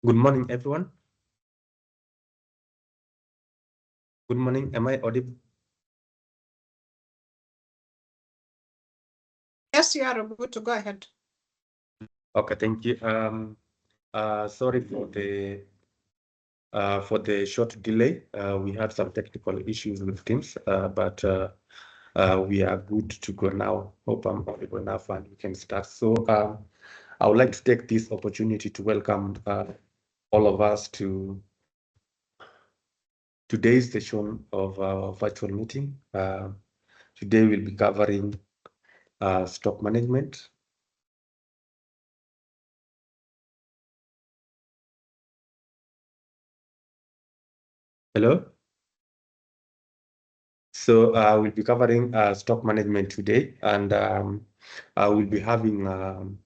Good morning, everyone. Good morning. Am I audible? Yes, you are good to go ahead. Okay, thank you. Sorry for the short delay. We had some technical issues with Teams, but we are good to go now. Hope I'm audible enough and we can start. So I would like to take this opportunity to welcome all of us to today's session of our virtual meeting. Today we'll be covering stock management. Hello? So we'll be covering stock management today, and we'll be having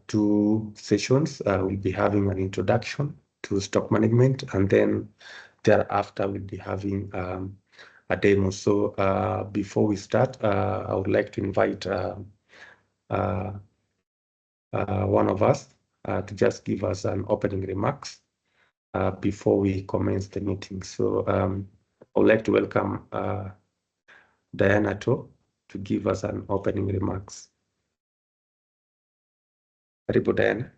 two sessions. We'll be having an introduction to stock management, and then thereafter we'll be having a demo. So before we start, I would like to invite one of us to just give us an opening remarks before we commence the meeting. So I would like to welcome Diana to give us an opening remarks. Karibu, Diana.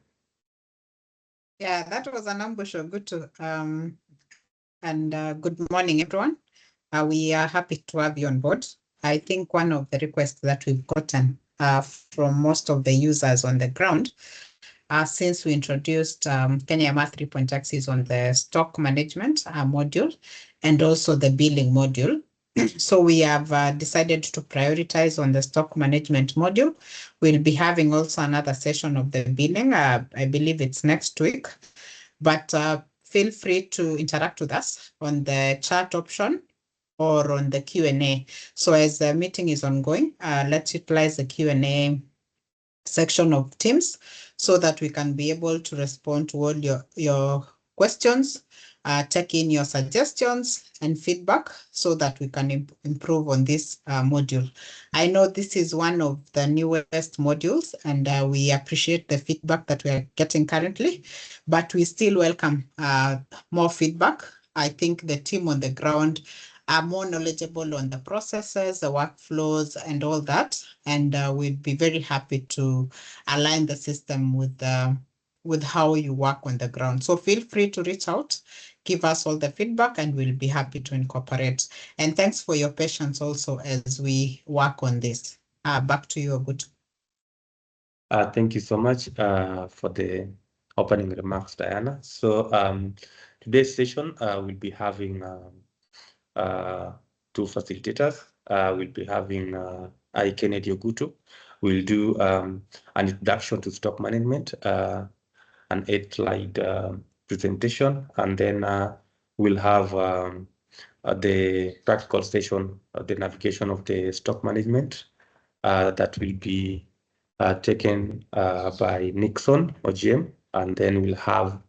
Yeah, that was an ambush. Good to good morning, everyone. We are happy to have you on board. I think one of the requests that we've gotten from most of the users on the ground since we introduced KenyaEMR3.x is on the stock management module and also the billing module. So we have decided to prioritize on the stock management module. We'll be having also another session of the billing. I believe it's next week, but feel free to interact with us on the chat option or on the Q&A. So as the meeting is ongoing, let's utilize the Q&A section of Teams so that we can be able to respond to all your questions, take in your suggestions and feedback so that we can improve on this module. I know this is one of the newest modules and we appreciate the feedback that we are getting currently, but we still welcome more feedback. I think the team on the ground are more knowledgeable on the processes, the workflows, and all that. And we'd be very happy to align the system with how you work on the ground. So feel free to reach out, give us all the feedback, and we'll be happy to incorporate. And thanks for your patience also as we work on this. Back to you, Ogutu. Thank you so much for the opening remarks, Diana. So today's session, we'll be having two facilitators. We'll be having Kennedy Ogutu. We'll do an introduction to stock management, an 8-slide presentation, and then we'll have the practical session, the navigation of the stock management that will be taken by Nixon or GM, and then we'll have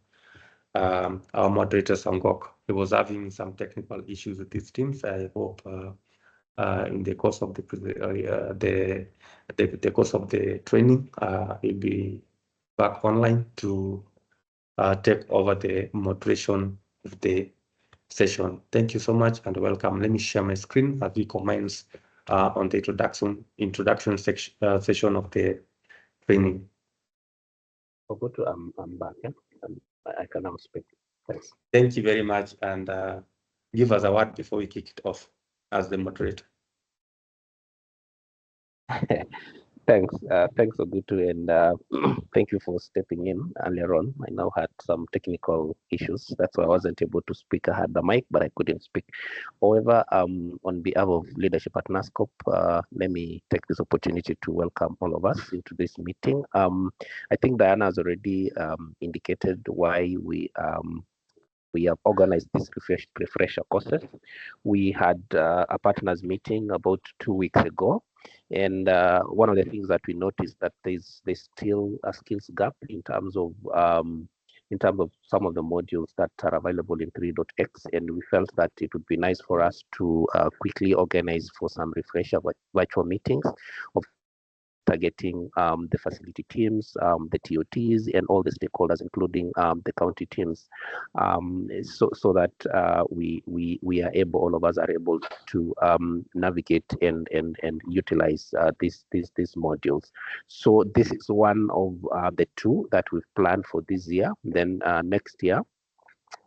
our moderator Sangok. He was having some technical issues with his teams. I hope in the course of the course of the training, he'll be back online to take over the moderation of the session. Thank you so much and welcome. Let me share my screen as we commence on the introduction session of the training. Ogutu, I'm back. Yeah? I can now speak. Thanks. Thank you very much, and give us a word before we kick it off as the moderator. Thanks, Ogutu, and thank you for stepping in earlier on. I now had some technical issues. That's why I wasn't able to speak. I had the mic, but I couldn't speak. However, on behalf of leadership at NASCOP, let me take this opportunity to welcome all of us into this meeting. I think Diana has already indicated why we have organized this refresher courses. We had a partners meeting about 2 weeks ago. And one of the things that we noticed that there's still a skills gap in terms of some of the modules that are available in 3.x, and we felt that it would be nice for us to quickly organize for some refresher virtual meetings of targeting the facility teams, the TOTs, and all the stakeholders, including the county teams, so that we are able, all of us are able to navigate and utilize these modules. So this is one of the two that we've planned for this year. Then next year,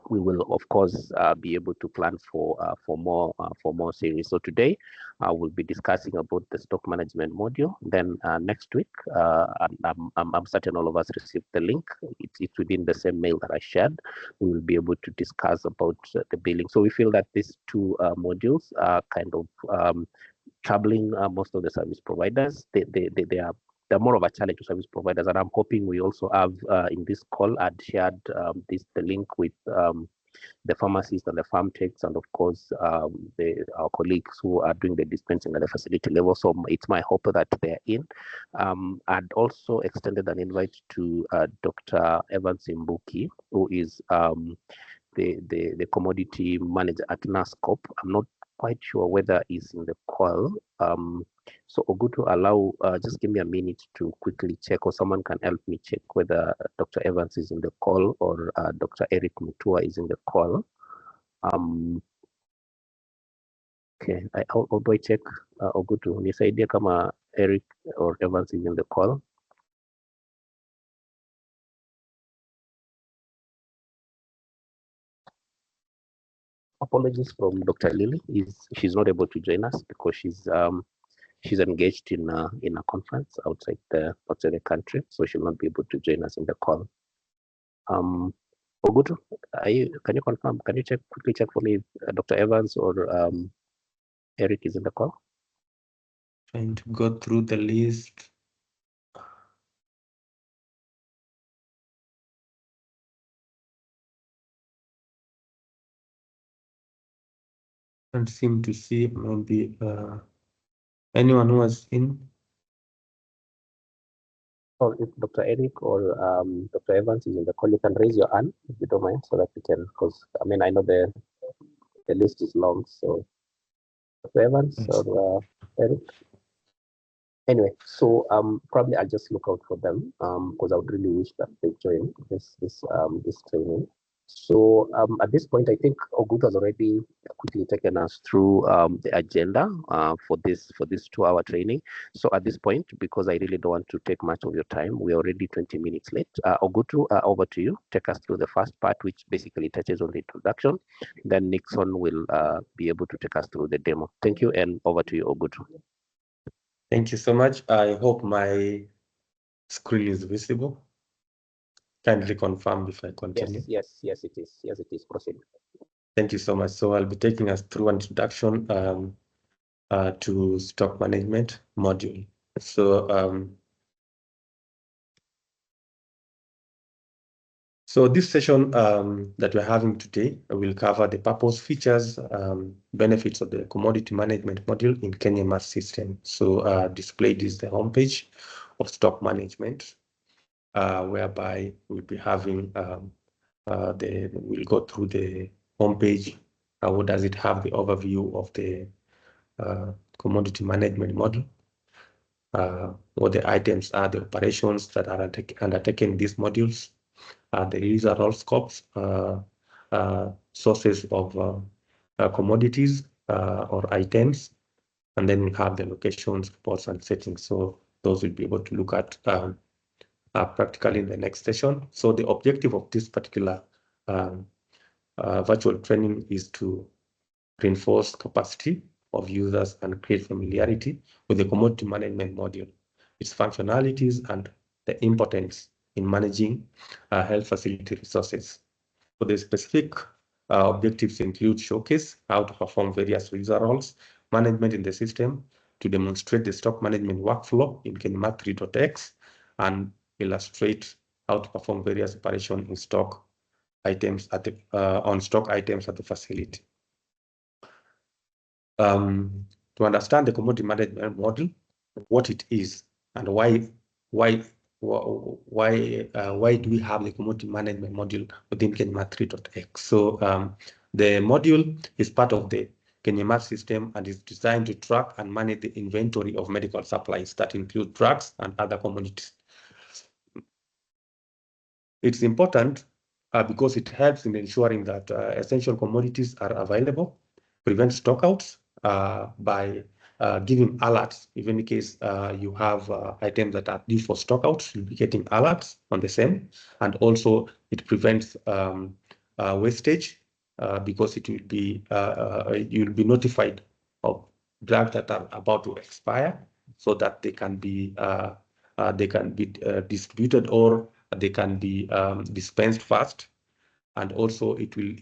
we will of course be able to plan for more series. So today we'll be discussing about the stock management module. Then next week, I'm certain all of us received the link. It's within the same mail that I shared. We will be able to discuss about the billing. So we feel that these two modules are kind of troubling most of the service providers. They're more of a challenge to service providers, and I'm hoping we also have in this call, I'd shared the link with the pharmacists and the farm techs, and of course our colleagues who are doing the dispensing at the facility level. So it's my hope that they're in. I'd also extended an invite to Dr. Evans Mbuki, who is the commodity manager at NASCOP. I'm not quite sure whether he's in the call. So Ogutu, just give me a minute to quickly check, or someone can help me check whether Dr. Evans is in the call or Dr. Eric Mutua is in the call. Okay, how do I check Ogutu? Nisaidie kama Eric or Evans is in the call. Apologies from Dr. Lily. She's not able to join us because she's engaged in a conference outside the country, so she'll not be able to join us in the call. Ogutu, can you confirm? Can you quickly check for me if Dr. Evans or Eric is in the call? Trying to go through the list. Don't seem to see maybe anyone who was in. Or if Dr. Eric or Dr. Evans is in the call, you can raise your hand if you don't mind, so that we can, because I mean I know the list is long. So Dr. Evans or Eric. Anyway, so probably I'll just look out for them because I would really wish that they join this training. So at this point, I think Ogutu has already quickly taken us through the agenda for this 2-hour training. So at this point, because I really don't want to take much of your time, we're already 20 minutes late. Ogutu, over to you. Take us through the first part, which basically touches on the introduction. Then Nixon will be able to take us through the demo. Thank you, and over to you, Ogutu. Thank you so much. I hope my screen is visible. Kindly confirm if I continue. Yes, it is. Yes, it is. Proceed. Thank you so much. So I'll be taking us through an introduction to stock management module. So this session that we're having today will cover the purpose, features, benefits of the commodity management module in KenyaEMR system. So displayed is the homepage of stock management, whereby we'll be having we'll go through the homepage. What does it have? The overview of the commodity management model. What the items are, the operations that are undertaken in these modules. The user role scopes, sources of commodities or items, and then we have the locations, reports, and settings. So those will be able to look at practically in the next session. So the objective of this particular virtual training is to reinforce capacity of users and create familiarity with the commodity management module, its functionalities, and the importance in managing health facility resources. So the specific objectives include showcase how to perform various user roles, management in the system, to demonstrate the stock management workflow in KenyaEMR3.x, and illustrate how to perform various operations in stock items at the on stock items at the facility. To understand the commodity management model, what it is, and why do we have the commodity management module within KenyaEMR3.x? So the module is part of the KenyaEMR system and is designed to track and manage the inventory of medical supplies that include drugs and other commodities. It's important because it helps in ensuring that essential commodities are available, prevent stockouts by giving alerts. Even in case you have items that are due for stockouts, you'll be getting alerts on the same. And also it prevents wastage because it will be you'll be notified of drugs that are about to expire so that they can be distributed or they can be dispensed fast, and also it will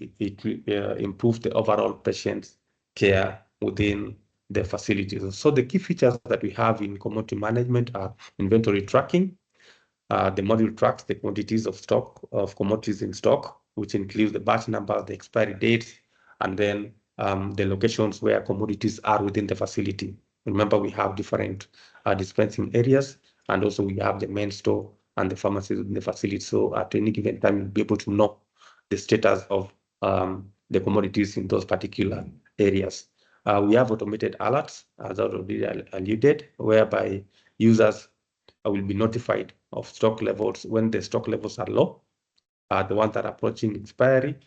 improve the overall patient care within the facilities. So the key features that we have in commodity management are inventory tracking. The module tracks the quantities of stock of commodities in stock, which includes the batch number, the expiry dates, and then the locations where commodities are within the facility. Remember, we have different dispensing areas, and also we have the main store and the pharmacies in the facility. So at any given time, you'll be able to know the status of the commodities in those particular areas. We have automated alerts, as I already alluded, whereby users will be notified of stock levels when the stock levels are low, the ones that are approaching expiry,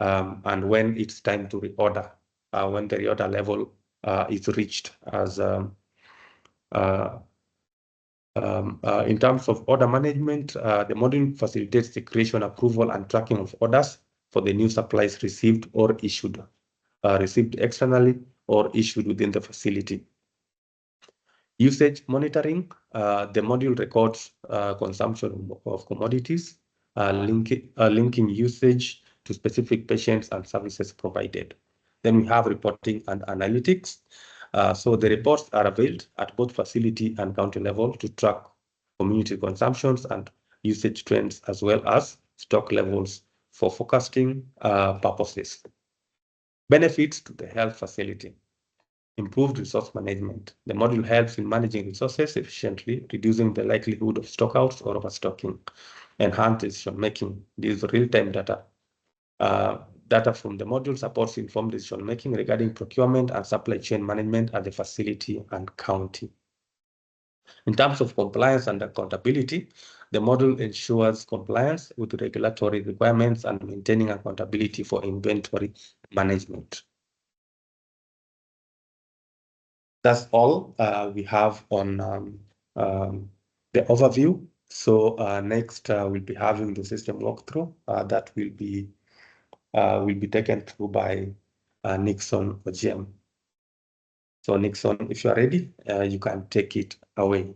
and when it's time to reorder, when the reorder level is reached. As in terms of order management, the module facilitates the creation, approval, and tracking of orders for the new supplies received or issued, received externally or issued within the facility. Usage monitoring, the module records consumption of commodities, linking usage to specific patients and services provided. Then we have reporting and analytics. So the reports are available at both facility and county level to track community consumptions and usage trends, as well as stock levels for forecasting purposes. Benefits to the health facility. Improved resource management. The module helps in managing resources efficiently, reducing the likelihood of stockouts or overstocking. Enhanced decision-making. This is real-time data. Data from the module supports informed decision-making regarding procurement and supply chain management at the facility and county. In terms of compliance and accountability, the module ensures compliance with regulatory requirements and maintaining accountability for inventory management. That's all we have on the overview. So next we'll be having the system walkthrough that will be taken through by Nixon OGM. So Nixon, if you are ready, you can take it away.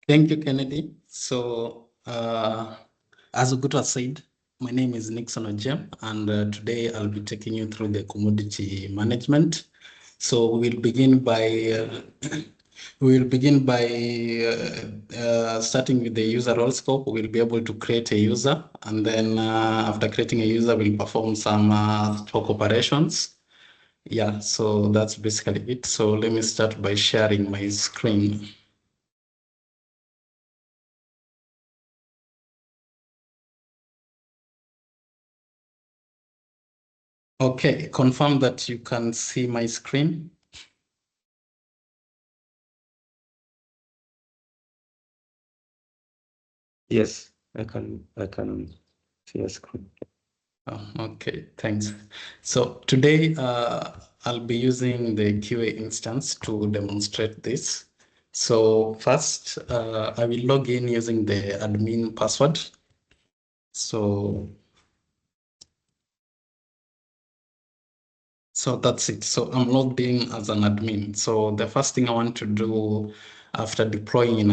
Thank you, Kennedy. So as Oguto has said, my name is Nixon OGM, and today I'll be taking you through the commodity management. So we'll begin by starting with the user role scope. We'll be able to create a user, and then after creating a user, we'll perform some stock operations. Yeah, so that's basically it. So let me start by sharing my screen. Okay, confirm that you can see my screen. Yes, I can see your screen. Oh, okay, thanks. So today I'll be using the QA instance to demonstrate this. So first, I will log in using the admin password. So that's it. So I'm logged in as an admin. So the first thing I want to do after deploying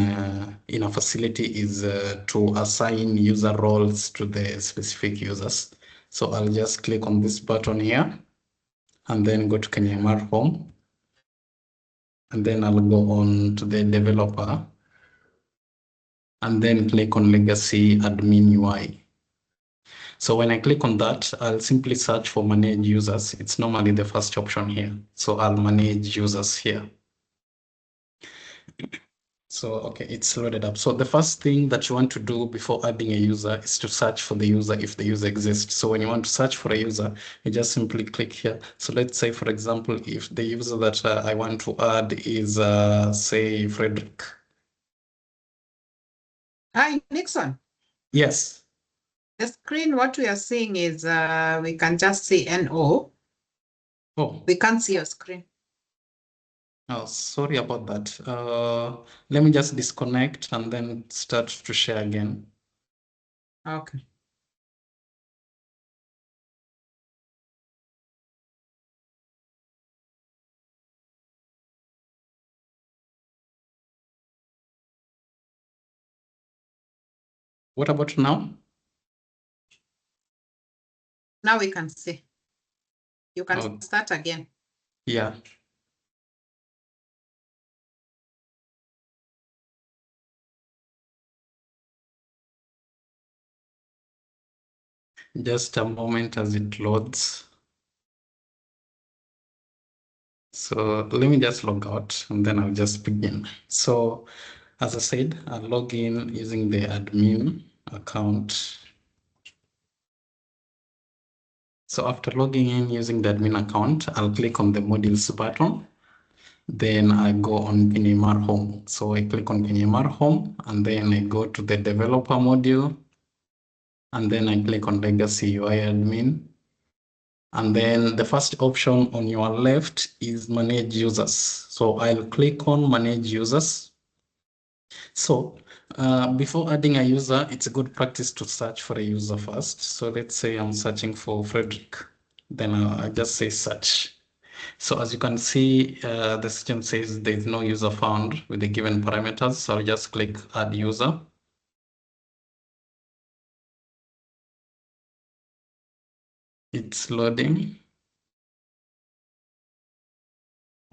in a facility is to assign user roles to the specific users. So I'll just click on this button here and then go to KenyaEMR home. And then I'll go on to the developer and then click on legacy admin UI. So when I click on that, I'll simply search for manage users. It's normally the first option here. So I'll manage users here. So, okay, it's loaded up. So the first thing that you want to do before adding a user is to search for the user if the user exists. So when you want to search for a user, you just simply click here. So let's say, for example, if the user that I want to add is, say, Frederick. Hi, Nixon. Yes. The screen, what we are seeing is we can just see NO. Oh. We can't see your screen. Oh, sorry about that. Let me just disconnect and then start to share again. Okay. What about now? Now we can see. You can start again. Yeah. Just a moment as it loads. So let me just log out and then I'll just begin. So as I said, I'll log in using the admin account. So after logging in using the admin account, I'll click on the modules button. Then I go on KenyaEMR home. So I click on KenyaEMR home and then I go to the developer module. And then I click on legacy UI admin. And then the first option on your left is manage users. So I'll click on manage users. So before adding a user, it's a good practice to search for a user first. So let's say I'm searching for Frederick. Then I just say search. So as you can see, the system says there's no user found with the given parameters. So I'll just click add user. It's loading.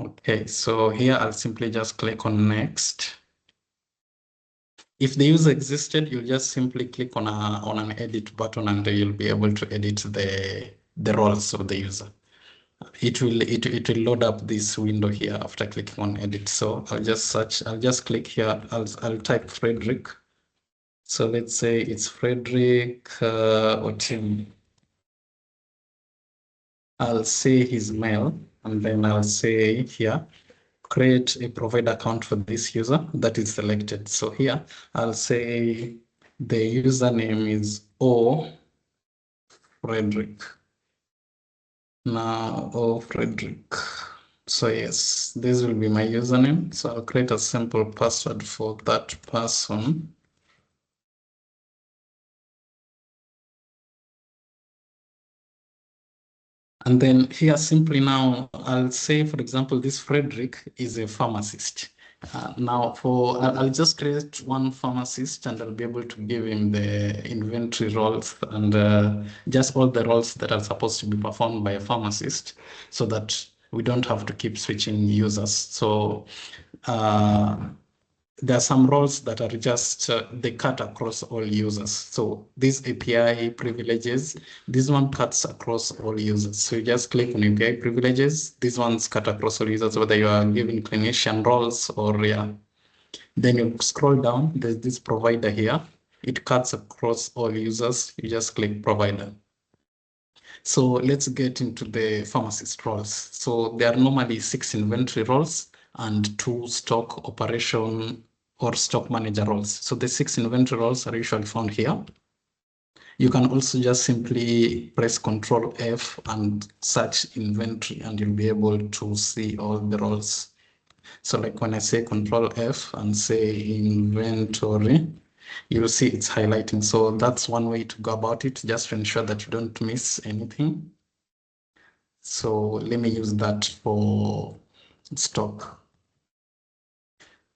Okay, so here I'll simply just click on next. If the user existed, you'll just simply click on an edit button and you'll be able to edit the roles of the user. It will load up this window here after clicking on edit. So I'll just search, I'll just click here, I'll type Frederick. So let's say it's Frederick Otim. I'll say his mail and then I'll say here, create a provider account for this user that is selected. So here I'll say the username is O Frederick. Now O Frederick. So yes, this will be my username. So I'll create a simple password for that person. And then here simply now, I'll say, for example, this Frederick is a pharmacist. Now I'll just create one pharmacist and I'll be able to give him the inventory roles and just all the roles that are supposed to be performed by a pharmacist so that we don't have to keep switching users. So there are some roles that are just, they cut across all users. So these API privileges, this one cuts across all users. So you just click on API privileges. These ones cut across all users, whether you are given clinician roles or yeah. Then you scroll down, there's this provider here. It cuts across all users. You just click provider. So let's get into the pharmacist roles. So there are normally 6 inventory roles and 2 stock operation or stock manager roles. So the 6 inventory roles are usually found here. You can also just simply press Control F and search inventory and you'll be able to see all the roles. So like when I say Control F and say inventory, you'll see it's highlighting. So that's one way to go about it, just to ensure that you don't miss anything. So let me use that for stock.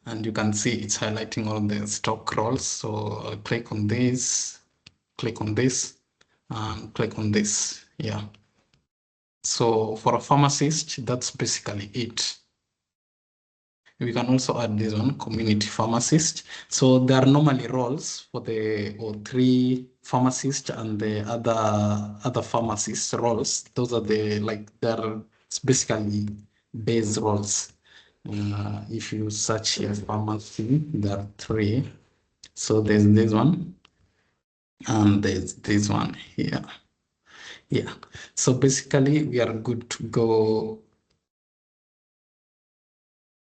And you can see it's highlighting all the stock roles. So I'll click on this, click on this, and click on this. Yeah. So for a pharmacist, that's basically it. We can also add this one, community pharmacist. So there are normally roles for the O3 pharmacist and the other pharmacist roles. Those are the they're basically base roles. If you search here pharmacy, there are 3. So there's this one, and there's this one here. Yeah, so basically we are good to go.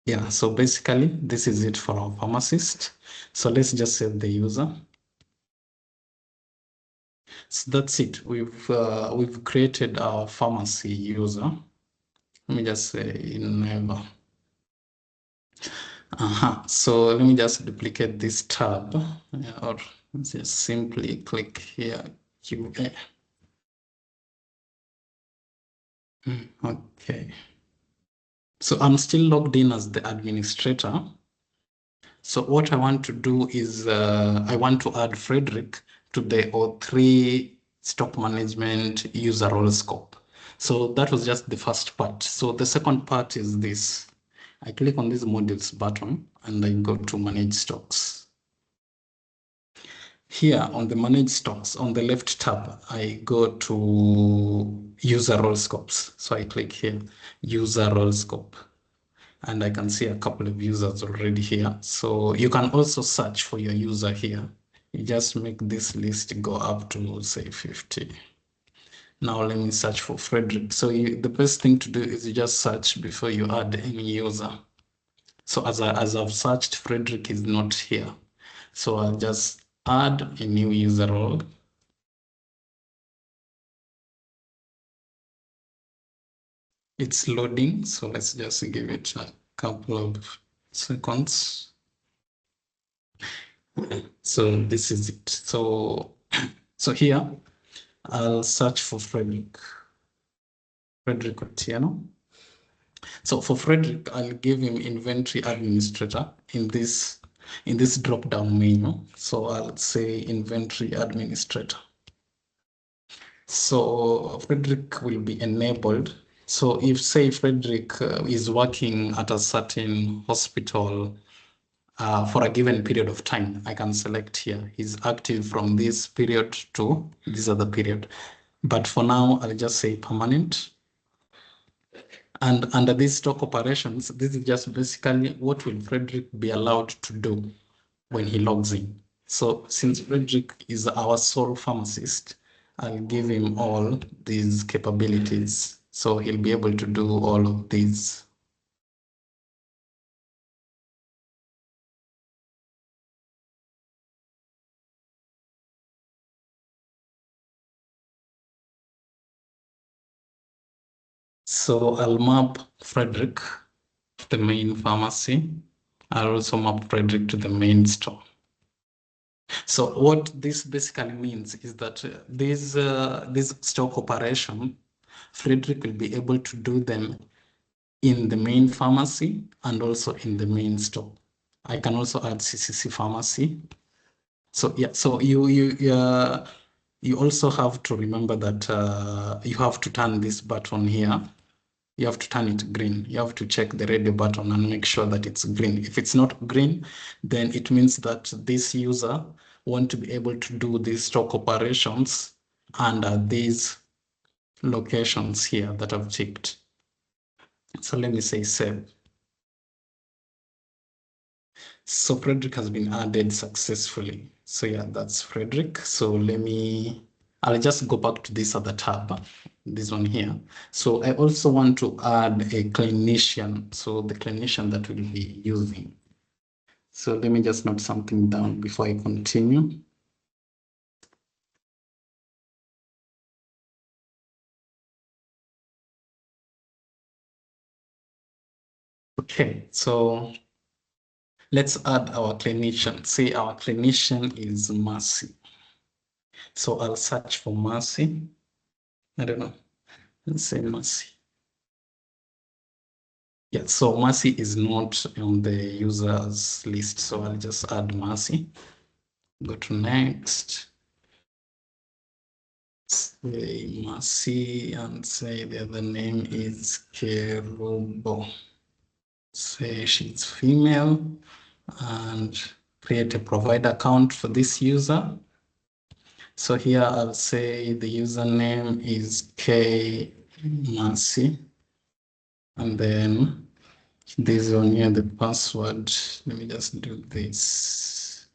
Yeah, so basically this is it for our pharmacist. So let's just save the user. So that's it. We've created our pharmacy user. Let me just say enable. So let me just duplicate this tab, or just simply click here, QA. Okay. So I'm still logged in as the administrator. So what I want to do is I want to add Frederick to the O3 stock management user role scope. So that was just the first part. So the second part is this. I click on this modules button and I go to manage stocks. Here on the manage stocks, on the left tab, I go to user role scopes. So I click here, user role scope. And I can see a couple of users already here. So you can also search for your user here. You just make this list go up to say 50. Now let me search for Frederick. So the best thing to do is you just search before you add any user. So as I've searched, Frederick is not here. So I'll just add a new user role. It's loading, so let's just give it a couple of seconds. So this is it. So here I'll search for Frederick Otieno. So for Frederick, I'll give him inventory administrator in this drop-down menu. So I'll say inventory administrator. So Frederick will be enabled. So if say Frederick is working at a certain hospital for a given period of time, I can select here. He's active from this period to this other period. But for now, I'll just say permanent. And under these stock operations, this is just basically what will Frederick be allowed to do when he logs in. So since Frederick is our sole pharmacist, I'll give him all these capabilities. So he'll be able to do all of these. So I'll map Frederick to the main pharmacy. I'll also map Frederick to the main store. So what this basically means is that this stock operation, Frederick will be able to do them in the main pharmacy and also in the main store. I can also add CCC pharmacy. So yeah, so you also have to remember that you have to turn this button here. You have to turn it green. You have to check the radio button and make sure that it's green. If it's not green, then it means that this user want to be able to do these stock operations under these locations here that I've checked. So let me say save. So Frederick has been added successfully. So yeah, that's Frederick. So I'll just go back to this other tab, this one here. So I also want to add a clinician. So the clinician that we'll be using. So let me just note something down before I continue. Okay, so let's add our clinician. Say our clinician is Mercy. So I'll search for Mercy. I don't know. Let's say Mercy. Yeah, so Mercy is not on the users list. So I'll just add Mercy. Go to next. Say Mercy and say the other name is Kerubo. Say she's female and create a provider account for this user. So here I'll say the username is K Mercy, and then this one here, the password. Let me just do this.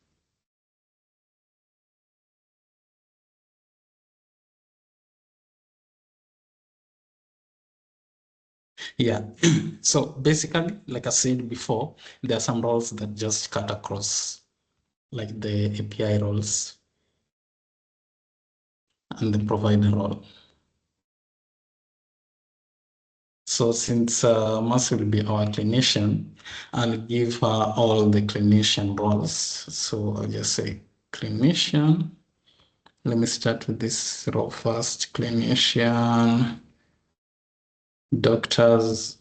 Yeah, so basically, like I said before, there are some roles that just cut across, like the API roles and the provider role. So since Mercy will be our clinician, I'll give her all the clinician roles. So I'll just say clinician. Let me start with this role first. Clinician, doctors.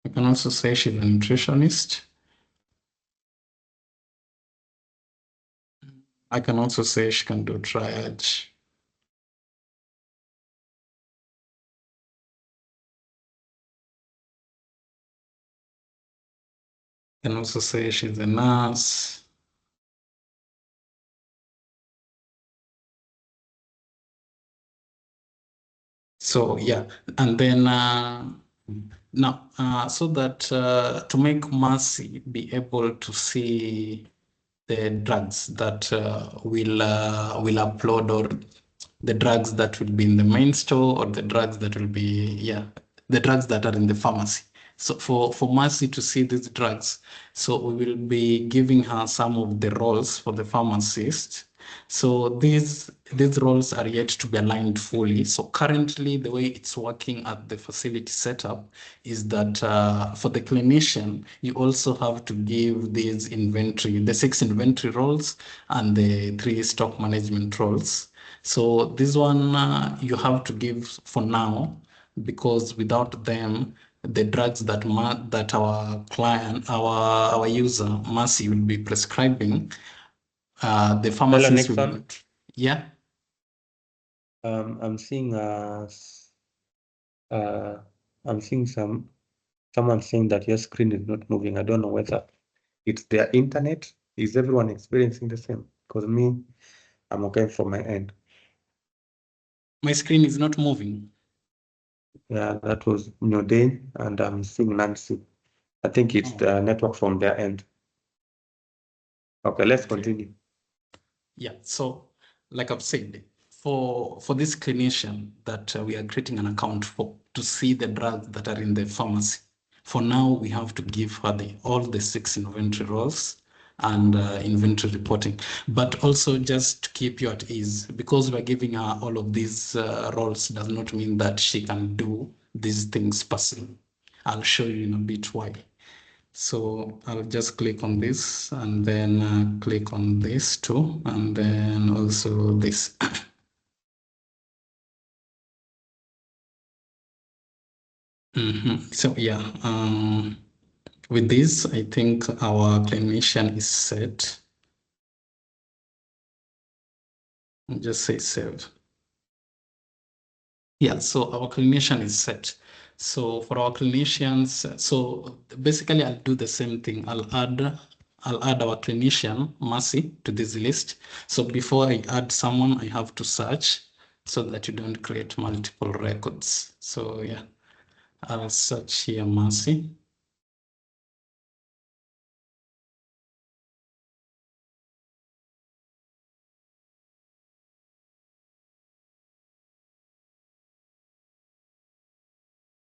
I can also say she's a nutritionist. I can also say she can do triage. I can also say she's a nurse. So yeah, and then now, so that to make Mercy be able to see the drugs that will upload, or the drugs that will be in the main store, or the drugs that will be, the drugs that are in the pharmacy. So for Mercy to see these drugs, so we will be giving her some of the roles for the pharmacist. So these roles are yet to be aligned fully. So currently, the way it's working at the facility setup is that for the clinician, you also have to give these inventory, the 6 inventory roles and the 3 stock management roles. So this one you have to give for now, because without them, the drugs that our client, our user, Mercy, will be prescribing, the pharmacist will not. Yeah. I'm seeing I'm seeing someone saying that your screen is not moving. I don't know whether it's their internet. Is everyone experiencing the same? Because me, I'm okay from my end. My screen is not moving. Yeah, that was Nyodane, and I'm seeing Nancy. I think it's the network from their end. Okay, let's continue. Yeah, so like I've said, for this clinician that we are creating an account for to see the drugs that are in the pharmacy, for now we have to give her all the 6 inventory roles and inventory reporting, but also just to keep you at ease, because we're giving her all of these roles does not mean that she can do these things personally. I'll show you in a bit why. So I'll just click on this, and then click on this too, and then also this. So yeah, with this, I think our clinician is set. I'll just say save. Yeah, so our clinician is set. So for our clinicians, so basically I'll do the same thing. I'll add our clinician, Mercy, to this list. So before I add someone, I have to search so that you don't create multiple records. So yeah, I'll search here Mercy.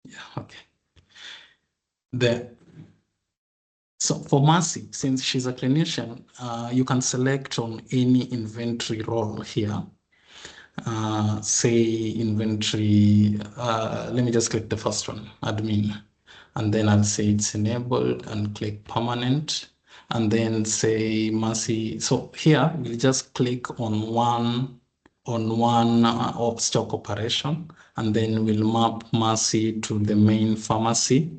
Yeah, okay. There. So for Mercy, since she's a clinician, you can select on any inventory role here. Say inventory, let me just click the first one, admin, and then I'll say it's enabled and click permanent, and then say Mercy. So here we'll just click on one of stock operation, and then we'll map Mercy to the main pharmacy.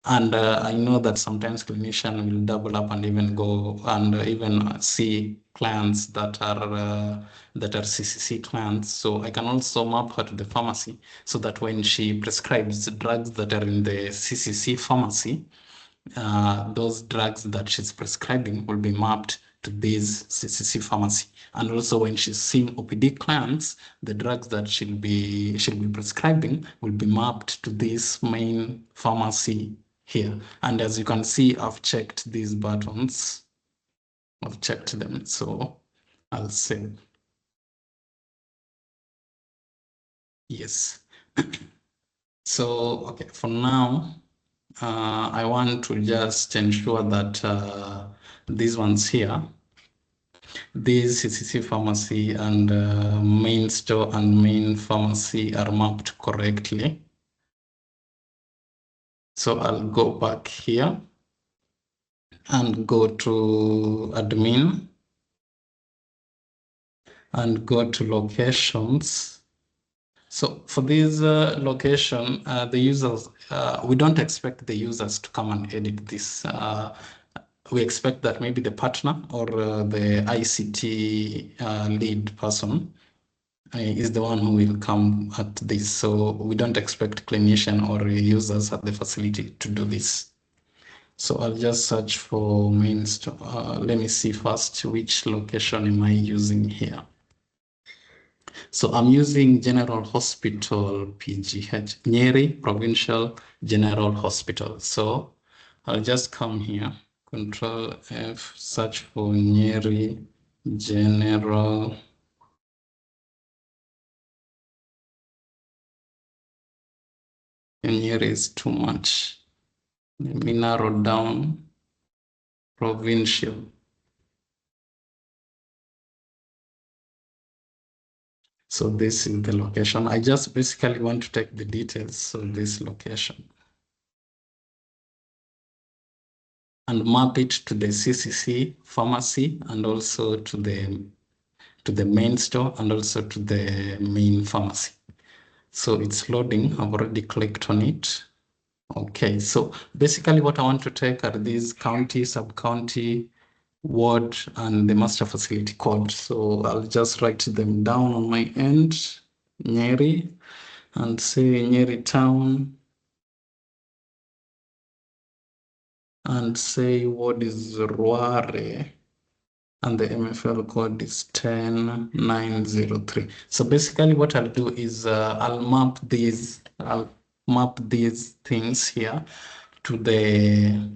And I know that sometimes clinician will double up and even go and even see clients that are CCC clients. So I can also map her to the pharmacy, so that when she prescribes drugs that are in the CCC pharmacy, those drugs that she's prescribing will be mapped to this CCC pharmacy. And also when she's seeing OPD clients, the drugs that she'll be prescribing will be mapped to this main pharmacy here. And as you can see, I've checked these buttons. I've checked them, so I'll save. Yes. So, okay, for now, I want to just ensure that these ones here, this CCC pharmacy and main store and main pharmacy are mapped correctly. So I'll go back here and go to admin and go to locations. So for this location, the users, we don't expect the users to come and edit this. We expect that maybe the partner or the ICT lead person is the one who will come at this. So we don't expect clinician or users at the facility to do this. So I'll just search for main store. Let me see first which location am I using here. So I'm using General Hospital PGH, Nyeri Provincial General Hospital. So I'll just come here, Control F, search for Nyeri General. Nyeri is too much. Let me narrow down Provincial. So this is the location. I just basically want to take the details of this location and map it to the CCC pharmacy and also to the main store and also to the main pharmacy. So it's loading. I've already clicked on it. Okay, so basically what I want to take are these county, sub-county, ward, and the master facility code. So I'll just write them down on my end, Nyeri, and say Nyeri town, and say what is Ruare, and the MFL code is 10903. So basically what I'll do is I'll map these things here to the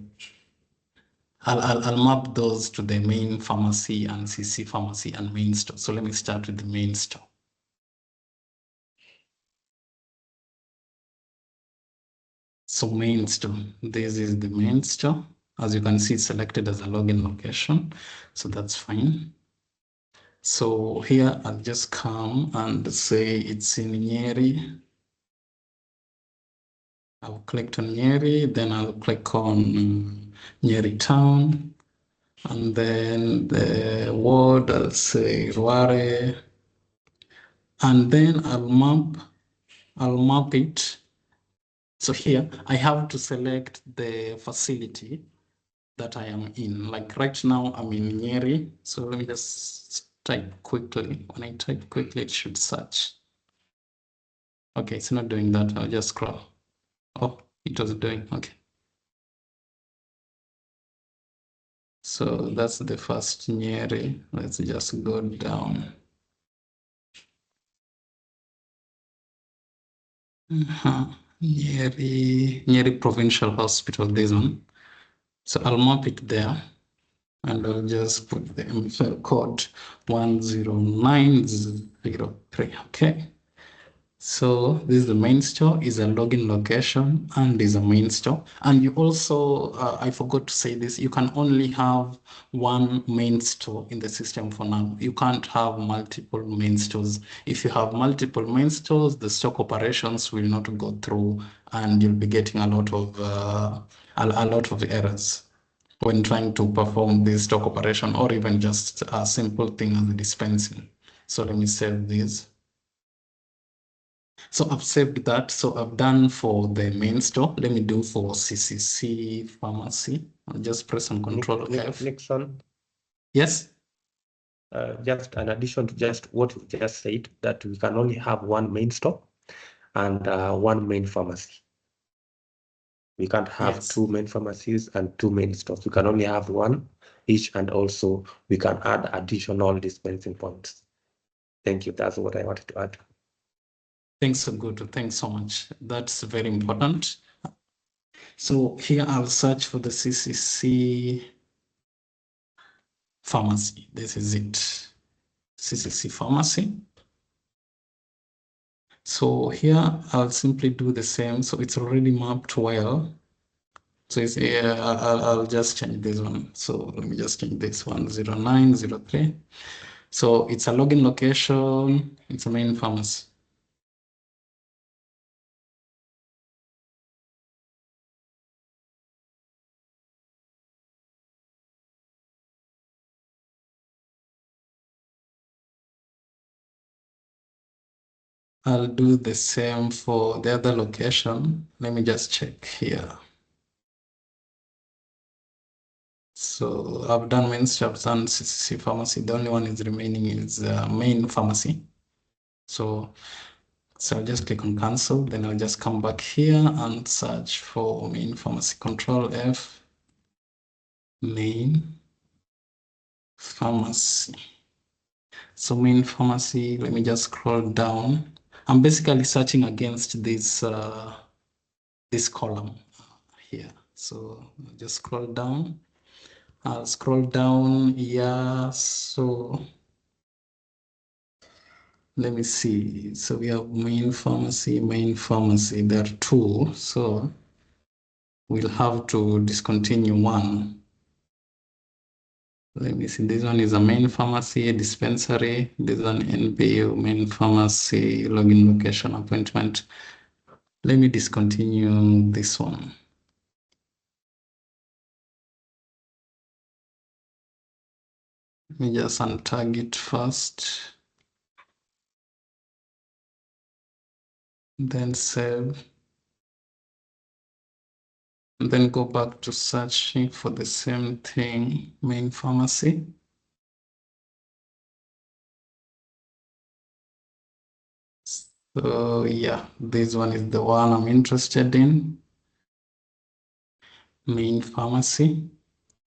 I'll map those to the main pharmacy and CC pharmacy and main store. So let me start with the main store. So main store, this is the main store. As you can see, it's selected as a login location. So that's fine. So here I'll just come and say it's in Nyeri. I've clicked on Nyeri, then I'll click on Nyeri town. And then the word, I'll say Ruare. And then I'll map it. So here I have to select the facility that I am in. Like right now I'm in Nyeri. So let me just type quickly. When I type quickly, it should search. Okay, it's not doing that. I'll just scroll. Oh, it was doing, okay. So that's the first Nyeri. Let's just go down. Nyeri Provincial Hospital, this one. So I'll map it there and I'll just put the MFL code 10903. Okay. So this is the main store, is a login location and is a main store. And you also, I forgot to say this, you can only have one main store in the system for now. You can't have multiple main stores. If you have multiple main stores, the stock operations will not go through and you'll be getting a lot of errors when trying to perform this stock operation or even just a simple thing as the dispensing. So let me save this. So I've saved that. So I've done for the main store. Let me do for CCC pharmacy. I'll just press on Control F. Nixon. Yes. Just an addition to just what you just said, that we can only have one main store and one main pharmacy. We can't have Yes. two main pharmacies and two main stores. We can only have one each, and also we can add additional dispensing points. Thank you. That's what I wanted to add. Thanks, Ogutu. Thanks so much. That's very important. So here I'll search for the CCC pharmacy. This is it. CCC pharmacy. So here I'll simply do the same. So it's already mapped well. So it's, I'll just change this one. So let me just change this one, 0903. So it's a login location. It's a main pharmacy. I'll do the same for the other location. Let me just check here. So I've done main, I've done CCC pharmacy. The only one is remaining is main pharmacy. So I'll just click on cancel. Then I'll just come back here and search for main pharmacy. Control F, main pharmacy. So main pharmacy, let me just scroll down. I'm basically searching against this this column here. So I'll just scroll down. I'll scroll down here. So let me see. So we have main pharmacy. There are two. So we'll have to discontinue one. Let me see. This one is a main pharmacy, a dispensary. This one NPU, main pharmacy, login location, appointment. Let me discontinue this one. Let me just untag it first. Then save. And then go back to searching for the same thing, main pharmacy. So yeah, this one is the one I'm interested in, main pharmacy.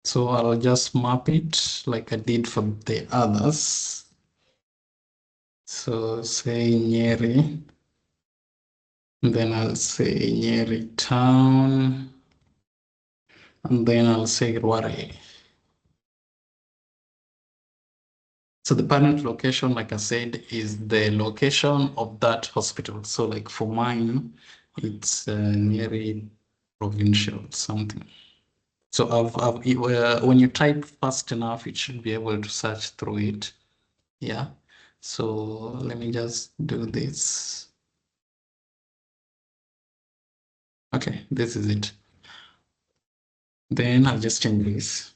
So I'll just map it like I did for the others. So say Nyeri, then I'll say Nyeri town, and then I'll say Rware. So the parent location, like I said, is the location of that hospital. So like for mine, it's Nyeri provincial something. So when you type fast enough, it should be able to search through it. Yeah. So let me just do this. Okay, this is it. Then I'll just change this.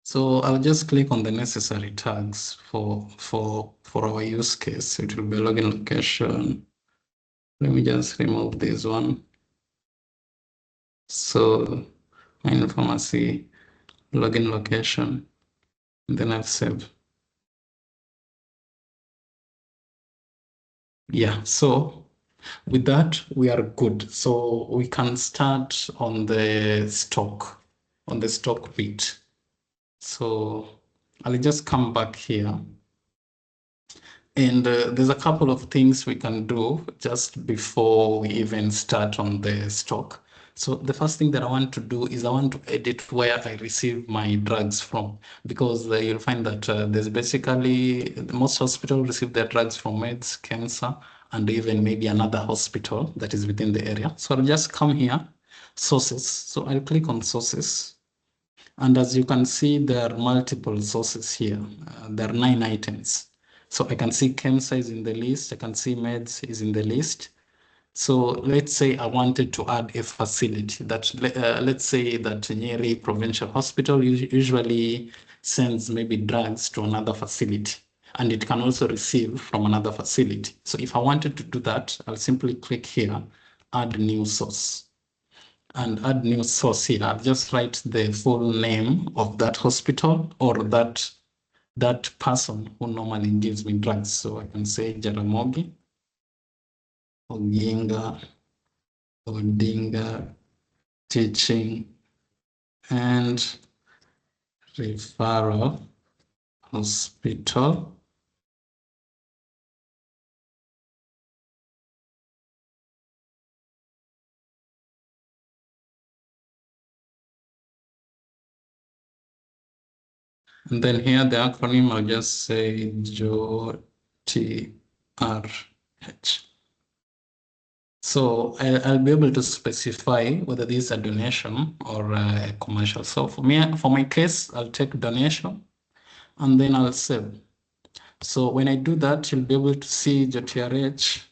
So I'll just click on the necessary tags for our use case. It will be login location. Let me just remove this one. So main pharmacy, login location, and then I'll save. Yeah, so with that, we are good. So we can start on the stock bit. So I'll just come back here. And there's a couple of things we can do just before we even start on the stock. So the first thing that I want to do is I want to edit where I receive my drugs from, because you'll find that there's basically most hospitals receive their drugs from meds, cancer, and even maybe another hospital that is within the area. So I'll just come here, sources. So I'll click on sources. And as you can see, there are multiple sources here. There are 9 items. So I can see cancer is in the list. I can see meds is in the list. So let's say I wanted to add a facility that, let's say that Nyeri Provincial Hospital usually sends maybe drugs to another facility, and it can also receive from another facility. So if I wanted to do that, I'll simply click here, add new source. And add new source here. I'll just write the full name of that hospital or that person who normally gives me drugs. So I can say Jaramogi. Odinga Teaching and Referral Hospital. And then here the acronym, I'll just say JOTRH. So I'll be able to specify whether this is a donation or a commercial. So for my case, I'll take donation and then I'll save. So when I do that, you'll be able to see JOTRH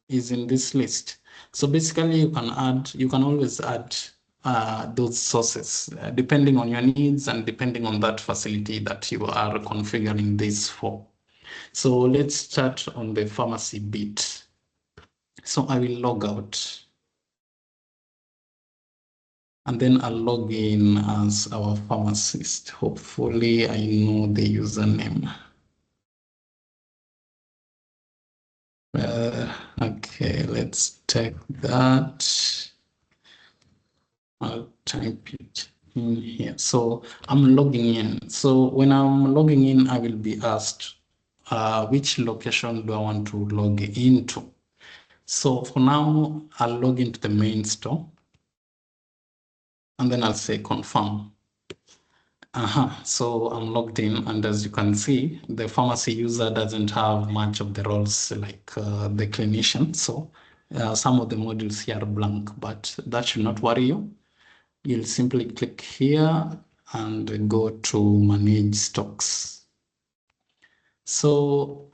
is in this list. So basically you can always add those sources depending on your needs and depending on that facility that you are configuring this for. So let's start on the pharmacy bit. So I will log out. And then I'll log in as our pharmacist. Hopefully I know the username. Okay, let's take that. I'll type it in here. So I'm logging in. So when I'm logging in, I will be asked which location do I want to log into. So for now, I'll log into the main store and then I'll say confirm. So I'm logged in, and as you can see, the pharmacy user doesn't have much of the roles like the clinician. So some of the modules here are blank, but that should not worry you. You'll simply click here and go to manage stocks. So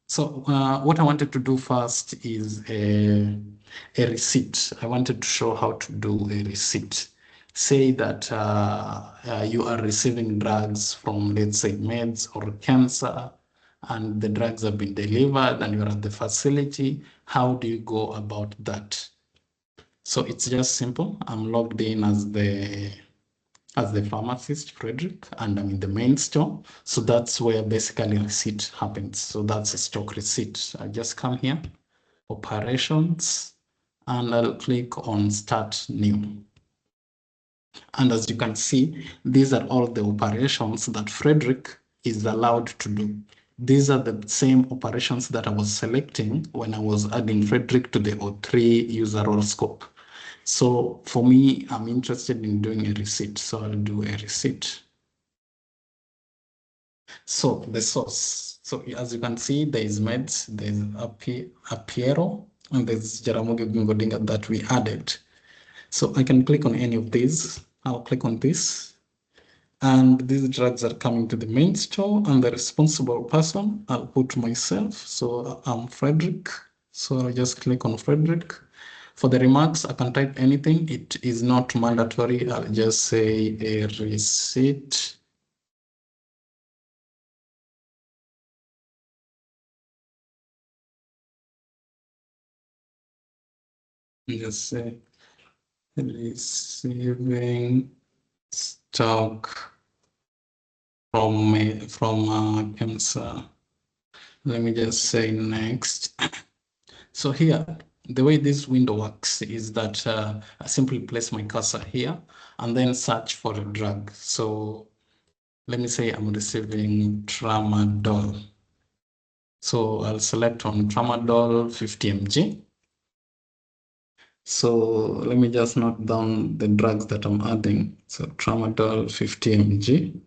what I wanted to do first is a receipt. I wanted to show how to do a receipt. Say that you are receiving drugs from, let's say, meds or cancer, and the drugs have been delivered and you're at the facility. How do you go about that? So it's just simple. I'm logged in as the pharmacist, Frederick, and I'm in the main store. So that's where basically receipt happens. So that's a stock receipt. I just come here, operations, and I'll click on start new. And as you can see, these are all the operations that Frederick is allowed to do. These are the same operations that I was selecting when I was adding Frederick to the O3 user role scope. So for me, I'm interested in doing a receipt. So I'll do a receipt. So the source. So as you can see, there is meds, there's Apiero, and there's Jaramogi Oginga Odinga that we added. So I can click on any of these. I'll click on this. And these drugs are coming to the main store, and the responsible person, I'll put myself. So I'm Frederick. So I'll just click on Frederick. For the remarks, I can type anything. It is not mandatory. I'll just say a receipt. Just say receiving stock from KEMSA. Let me just say next. So here, the way this window works is that I simply place my cursor here and then search for a drug. So let me say I'm receiving tramadol. So I'll select on tramadol 50 mg. So let me just note down the drugs that I'm adding. So tramadol 50 mg.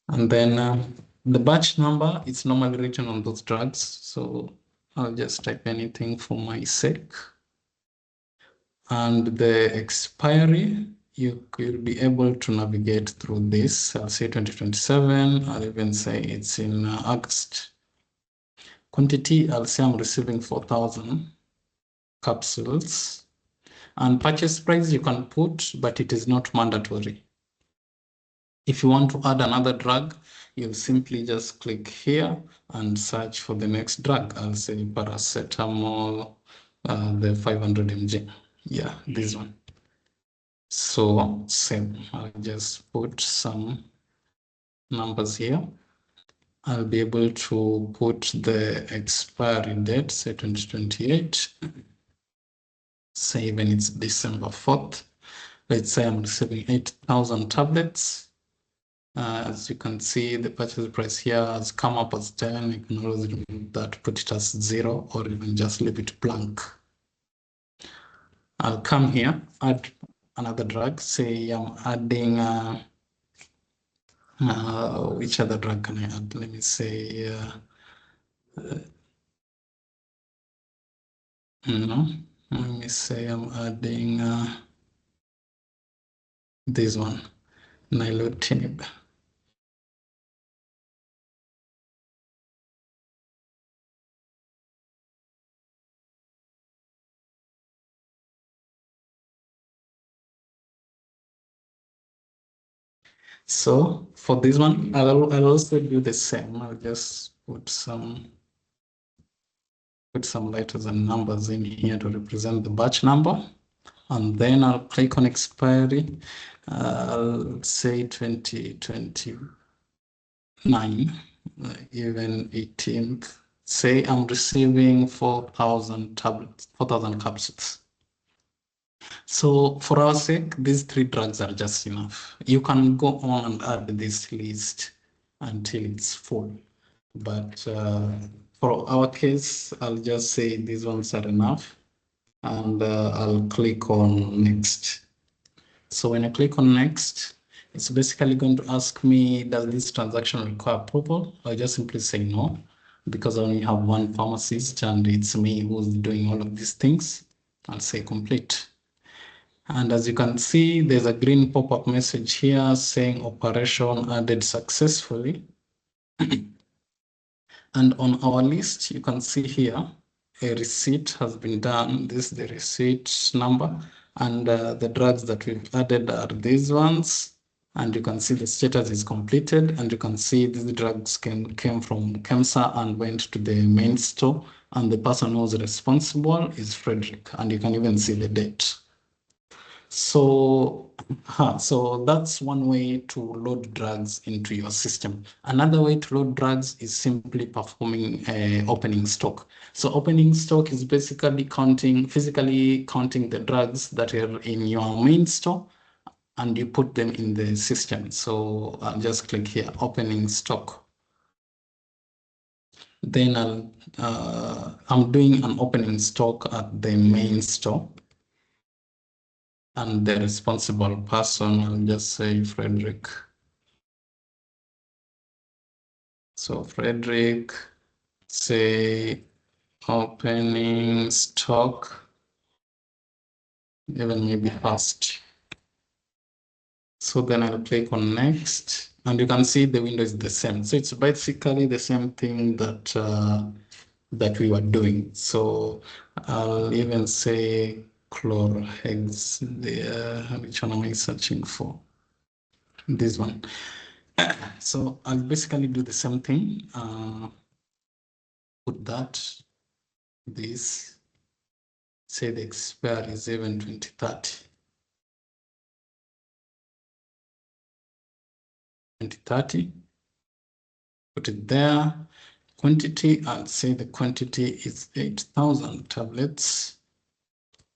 And then the batch number is normally written on those drugs. So I'll just type anything for my sake. And the expiry, you will be able to navigate through this. I'll say 2027. I'll even say it's in August. Quantity, I'll say I'm receiving 4,000 capsules. And purchase price you can put, but it is not mandatory. If you want to add another drug, you'll simply just click here and search for the next drug. I'll say paracetamol, the 500 mg. Yeah, this one. So same, I'll just put some numbers here I'll be able to put the expiry date, say 2028. Say even it's December 4th. Let's say I'm receiving 8,000 tablets. As you can see, the purchase price here has come up as 10. You can always remove that, put it as 0, or even just leave it blank. I'll come here, add another drug. Say I'm adding, which other drug can I add? Let me say, no, let me say I'm adding this one, nilotinib. So for this one, I'll also do the same. I'll just put some letters and numbers in here to represent the batch number. And then I'll click on expiry. I'll say 2029, even 18th. Say I'm receiving 4,000 tablets, 4,000 capsules. So for our sake, these 3 drugs are just enough. You can go on and add this list until it's full. But for our case, I'll just say these ones are enough. And I'll click on next. So when I click on next, it's basically going to ask me, does this transaction require approval? I just simply say no, because I only have one pharmacist and it's me who's doing all of these things. I'll say complete. And as you can see, there's a green pop-up message here saying operation added successfully. And on our list, you can see here, a receipt has been done. This is the receipt number. And the drugs that we've added are these ones. And you can see the status is completed. And you can see these drugs came from KEMSA and went to the main store. And the person who's responsible is Frederick. And you can even see the date. So that's one way to load drugs into your system. Another way to load drugs is simply performing opening stock. So opening stock is basically physically counting the drugs that are in your main store, and you put them in the system. So I'll just click here, opening stock. Then I'm doing an opening stock at the main store. And the responsible person, I'll just say Frederick. So Frederick, say opening stock, even maybe fast. So then I'll click on next, and you can see the window is the same. So it's basically the same thing that that we were doing. So I'll even say chlorhex there. Which one am I searching for? This one. So I'll basically do the same thing. Put that, this, say the expiry is even 2030. 2030. Put it there. Quantity, I'll say the quantity is 8,000 tablets.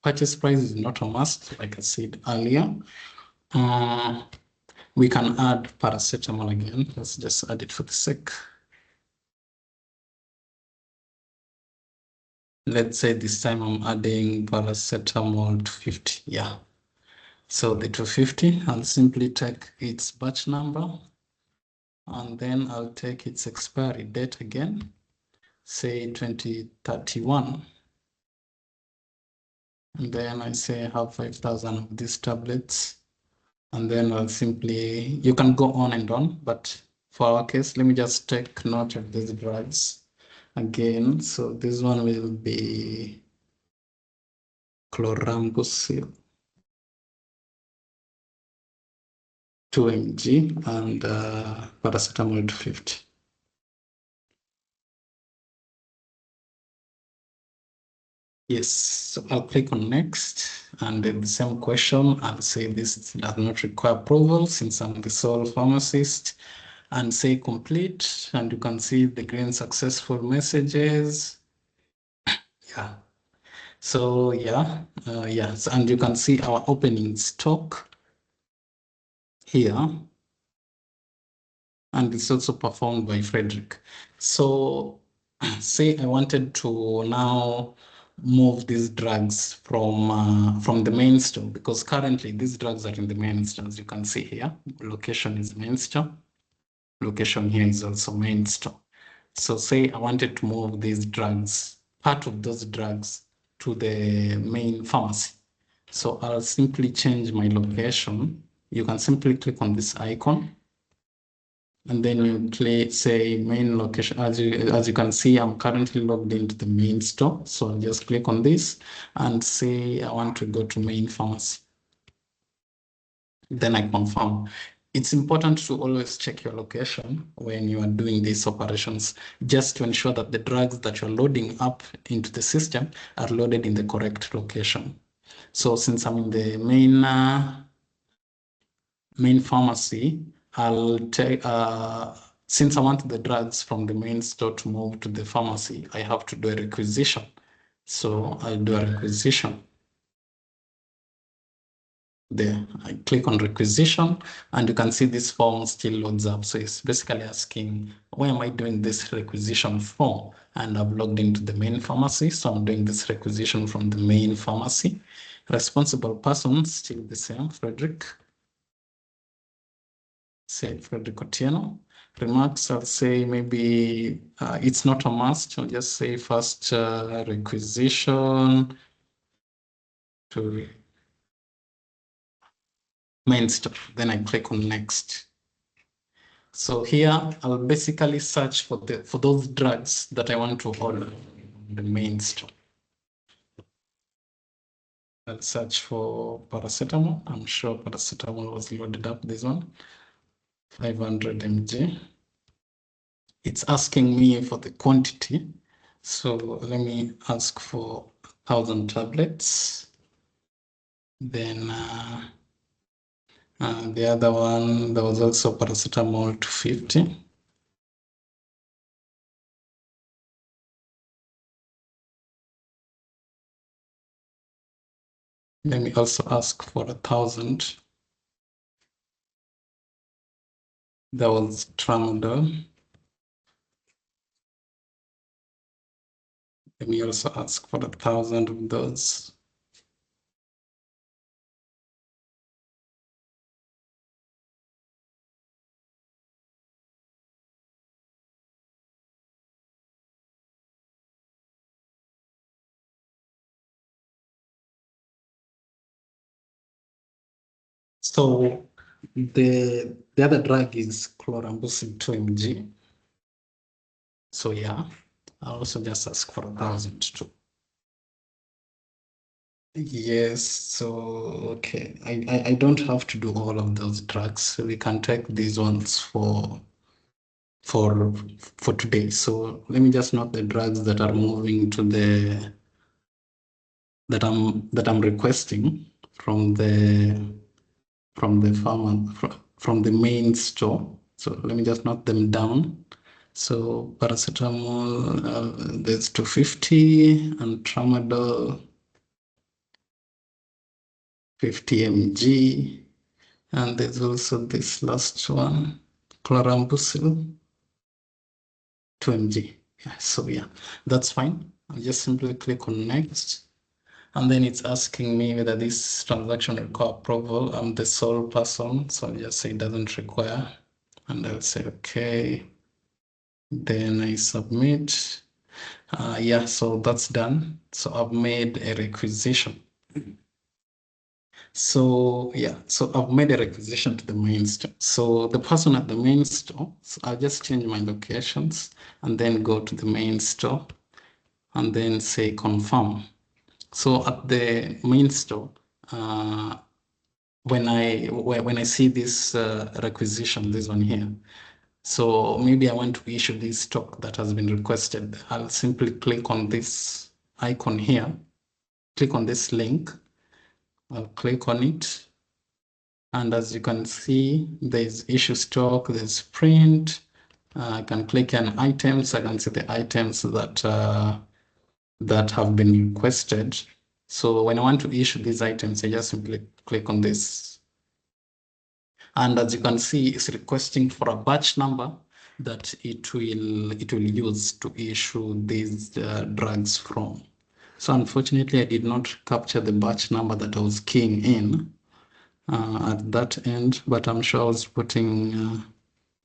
Purchase price is not a must, like I said earlier. We can add paracetamol again. Let's just add it for the sake. Let's say this time I'm adding paracetamol 250. Yeah. So the 250, I'll simply take its batch number, and then I'll take its expiry date again, say 2031. And then I say I have 5,000 of these tablets. And then I'll simply, you can go on and on, but for our case, let me just take note of these drugs again. So this one will be chlorambucil 2 mg and paracetamol 250. Yes, so I'll click on next, and then the same question, I'll say this does not require approval since I'm the sole pharmacist. and say complete, and you can see the green successful messages. Yeah. So yeah, yes, and you can see our opening stock here, and it's also performed by Frederick. So say I wanted to now move these drugs from the main store, because currently these drugs are in the main store. As you can see here, location is main store. Location here is also main store. So say I wanted to move these drugs, part of those drugs, to the main pharmacy. So I'll simply change my location. You can simply click on this icon, and then you click, say, main location. As you can see, I'm currently logged into the main store. So I'll just click on this and say I want to go to main pharmacy. Then I confirm. It's important to always check your location when you are doing these operations, just to ensure that the drugs that you're loading up into the system are loaded in the correct location. So since I'm in the main pharmacy, I'll take, since I want the drugs from the main store to move to the pharmacy, I have to do a requisition. So I'll do a requisition. There, I click on requisition, and you can see this form still loads up. So it's basically asking, where am I doing this requisition from? And I've logged into the main pharmacy. So I'm doing this requisition from the main pharmacy. Responsible person, still the same, Frederick. Say Frederick Otieno. Remarks, I'll say maybe it's not a must. I'll just say first requisition to main store. Then I click on next. So here I'll basically search for those drugs that I want to order in the main store. I'll search for paracetamol. I'm sure paracetamol was loaded up, this one, 500 mg. It's asking me for the quantity. So let me ask for 1,000 tablets. Then the other one, there was also paracetamol 250. Let me also ask for 1,000. That was tramadol. Let me also ask for 1,000 of those. So the other drug is chlorambucil 2 mg. So yeah, I'll also just ask for 1,000 too. Yes, so okay. I don't have to do all of those drugs. So we can take these ones for today. So let me just note the drugs that are moving to the that I'm requesting from the from the main store. So let me just note them down. So paracetamol, there's 250, and tramadol 50 mg, and there's also this last one, chlorambucil 2 mg. Yeah, so yeah, that's fine. I'll just simply click on next. And then it's asking me whether this transaction requires approval. I'm the sole person, so I'll just say it doesn't require. And I'll say, okay. Then I submit. Yeah, so that's done. So I've made a requisition. So yeah, so I've made a requisition to the main store. So the person at the main store, so I'll just change my locations and then go to the main store and then say confirm. So at the main store, when I see this requisition, this one here, so maybe I want to issue this stock that has been requested. I'll simply click on this icon here, click on this link. I'll click on it. And as you can see, there's issue stock, there's print. I can click on items. I can see the items that that have been requested. So when I want to issue these items, I just simply click on this. And as you can see, it's requesting for a batch number that it will use to issue these drugs from. So unfortunately, I did not capture the batch number that I was keying in at that end, but I'm sure I was putting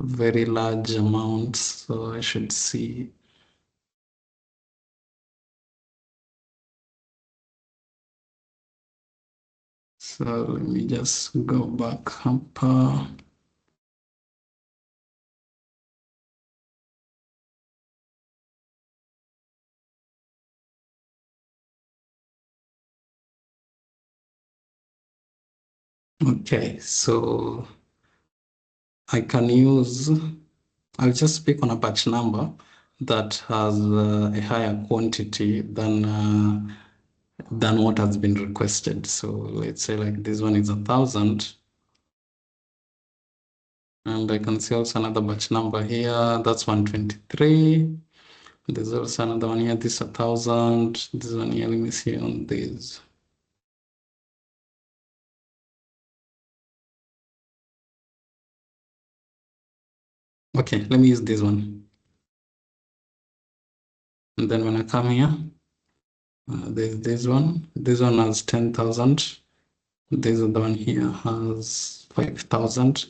very large amounts, so I should see. So let me just go back up. Okay, so I can use, I'll just pick on a batch number that has a higher quantity than what has been requested. So let's say like this one is 1,000. And I can see also another batch number here, that's 123. There's also another one here, this 1,000. This one here, let me see on this. Okay, let me use this one. And then when I come here, there's this one. This one has 10,000. This other one here has 5,000.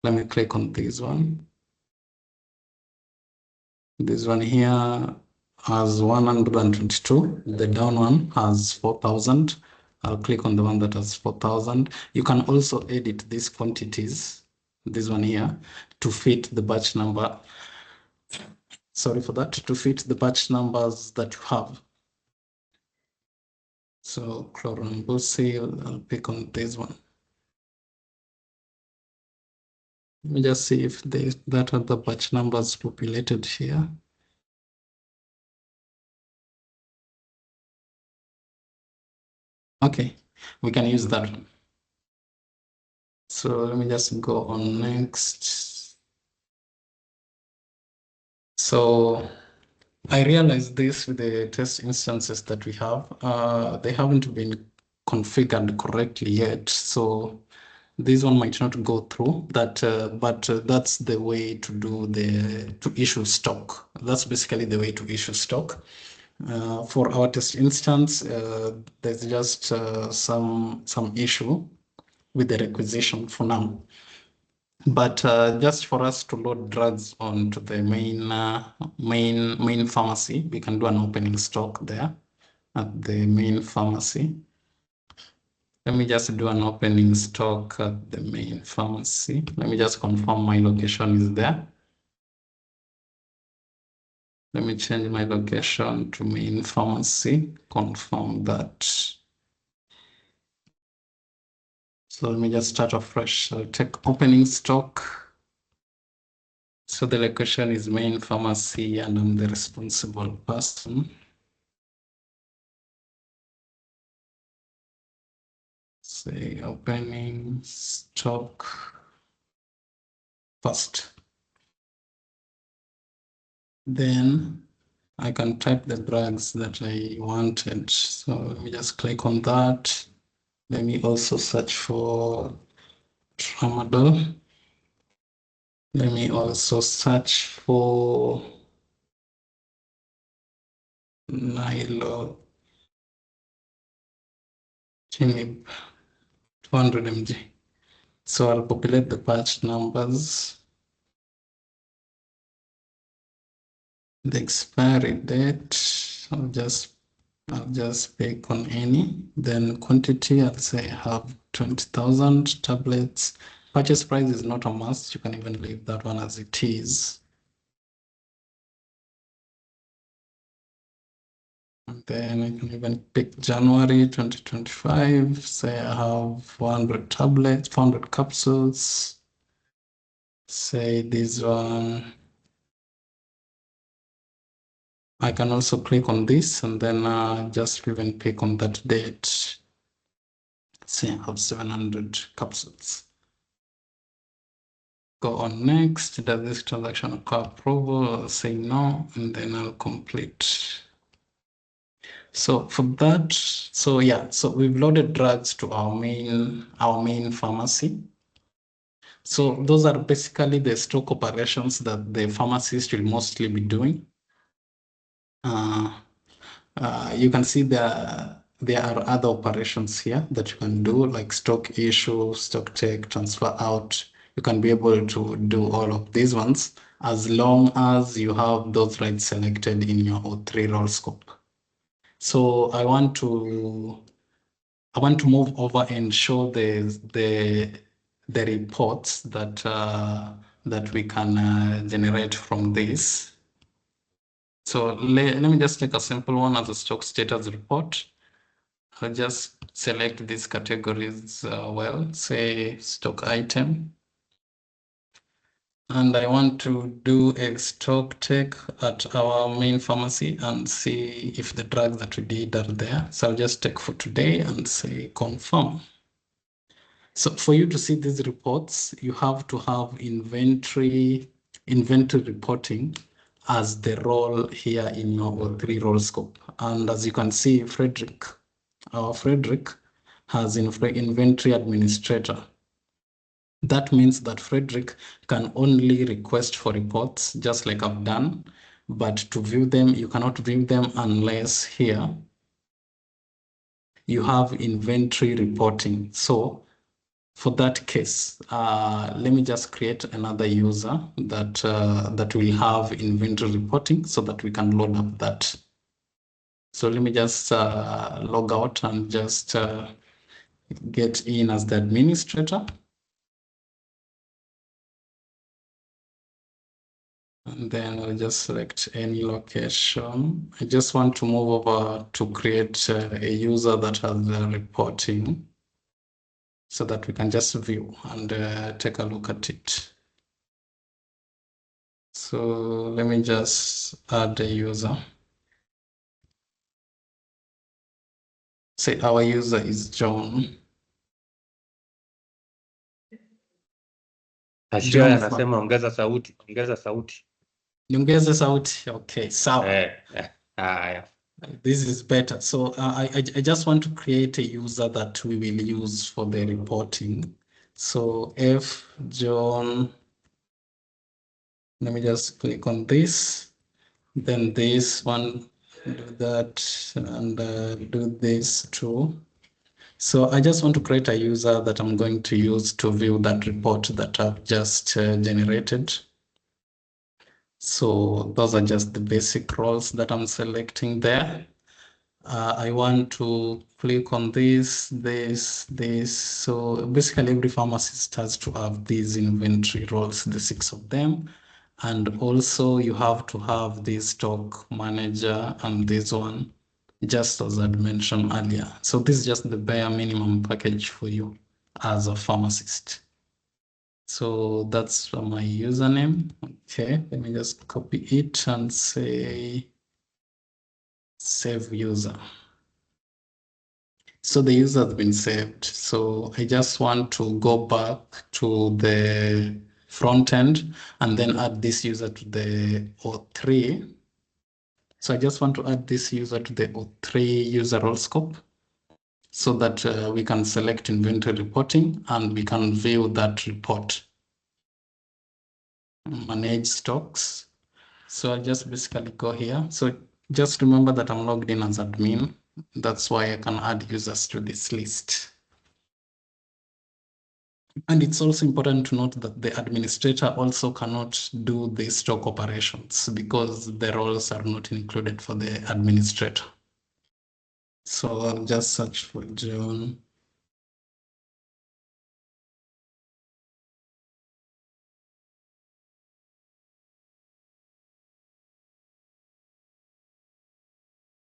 Let me click on this one. This one here has 122. The down one has 4,000. I'll click on the one that has 4,000. You can also edit these quantities, this one here, to fit the batch number. Sorry for that, to fit the batch numbers that you have. So chlorambucil, I'll pick on this one. Let me just see if that are the batch numbers populated here. Okay, we can use that one. So let me just go on next. So I realized this with the test instances that we have, they haven't been configured correctly yet. So this one might not go through that, but that's the way to do to issue stock. That's basically the way to issue stock. For our test instance, there's just some issue with the requisition for now. But just for us to load drugs onto the main pharmacy, we can do an opening stock there at the main pharmacy. Let me just do an opening stock at the main pharmacy. Let me just confirm my location is there. Let me change my location to main pharmacy, confirm that. So let me just start afresh. I'll take opening stock. So the location is main pharmacy and I'm the responsible person. Say opening stock first. Then I can type the drugs that I wanted. So let me just click on that. Let me also search for tramadol. Let me also search for nilotinib, 200 mg. So I'll populate the batch numbers, the expiry date. I'll just pick on any. Then quantity, I'll say I have 20,000 tablets. Purchase price is not a must. You can even leave that one as it is. And then I can even pick January 2025. Say I have 400 tablets, 400 capsules. Say this one. I can also click on this and then just even pick on that date. Say I have 700 capsules. Go on next. Does this transaction require approval? I'll say no, and then I'll complete. So for that, so yeah, so we've loaded drugs to our main pharmacy. So those are basically the stock operations that the pharmacist will mostly be doing. You can see there are other operations here that you can do, like stock issue, stock take, transfer out. You can be able to do all of these ones as long as you have those rights selected in your O3 role scope. So I want to move over and show the reports that that we can generate from this. So let me just take a simple one as a stock status report. I'll just select these categories, well, say stock item. And I want to do a stock take at our main pharmacy and see if the drugs that we did are there. So I'll just take for today and say confirm. So for you to see these reports, you have to have inventory reporting as the role here in your O3 role scope. And as you can see, our Frederick has inventory administrator. That means that Frederick can only request for reports, just like I've done, but to view them, you cannot view them unless here you have inventory reporting. So for that case, let me just create another user that will have inventory reporting so that we can load up that. So let me just log out and just get in as the administrator. And then I'll just select any location. I just want to move over to create a user that has the reporting so that we can just view and take a look at it. So let me just add a user. Say our user is John. Ashia anasema ongeza sauti. Niongeze sauti. Okay, sawa. Yeah. This is better. So I just want to create a user that we will use for the reporting. So F John, let me just click on this, then this one, do that, and do this too. So I just want to create a user that I'm going to use to view that report that I've just generated. So those are just the basic roles that I'm selecting there. I want to click on this. So basically every pharmacist has to have these inventory roles, the 6 of them. And also you have to have this stock manager and this one, just as I'd mentioned earlier. So this is just the bare minimum package for you as a pharmacist. So that's my username. Okay, let me just copy it and say save user. So the user has been saved. So I just want to go back to the front end and then add this user to the O3. So I just want to add this user to the O3 user role scope so that we can select inventory reporting and we can view that report. Manage stocks. So I just basically go here. So just remember that I'm logged in as admin. That's why I can add users to this list. And it's also important to note that the administrator also cannot do the stock operations because the roles are not included for the administrator. So I'll just search for John.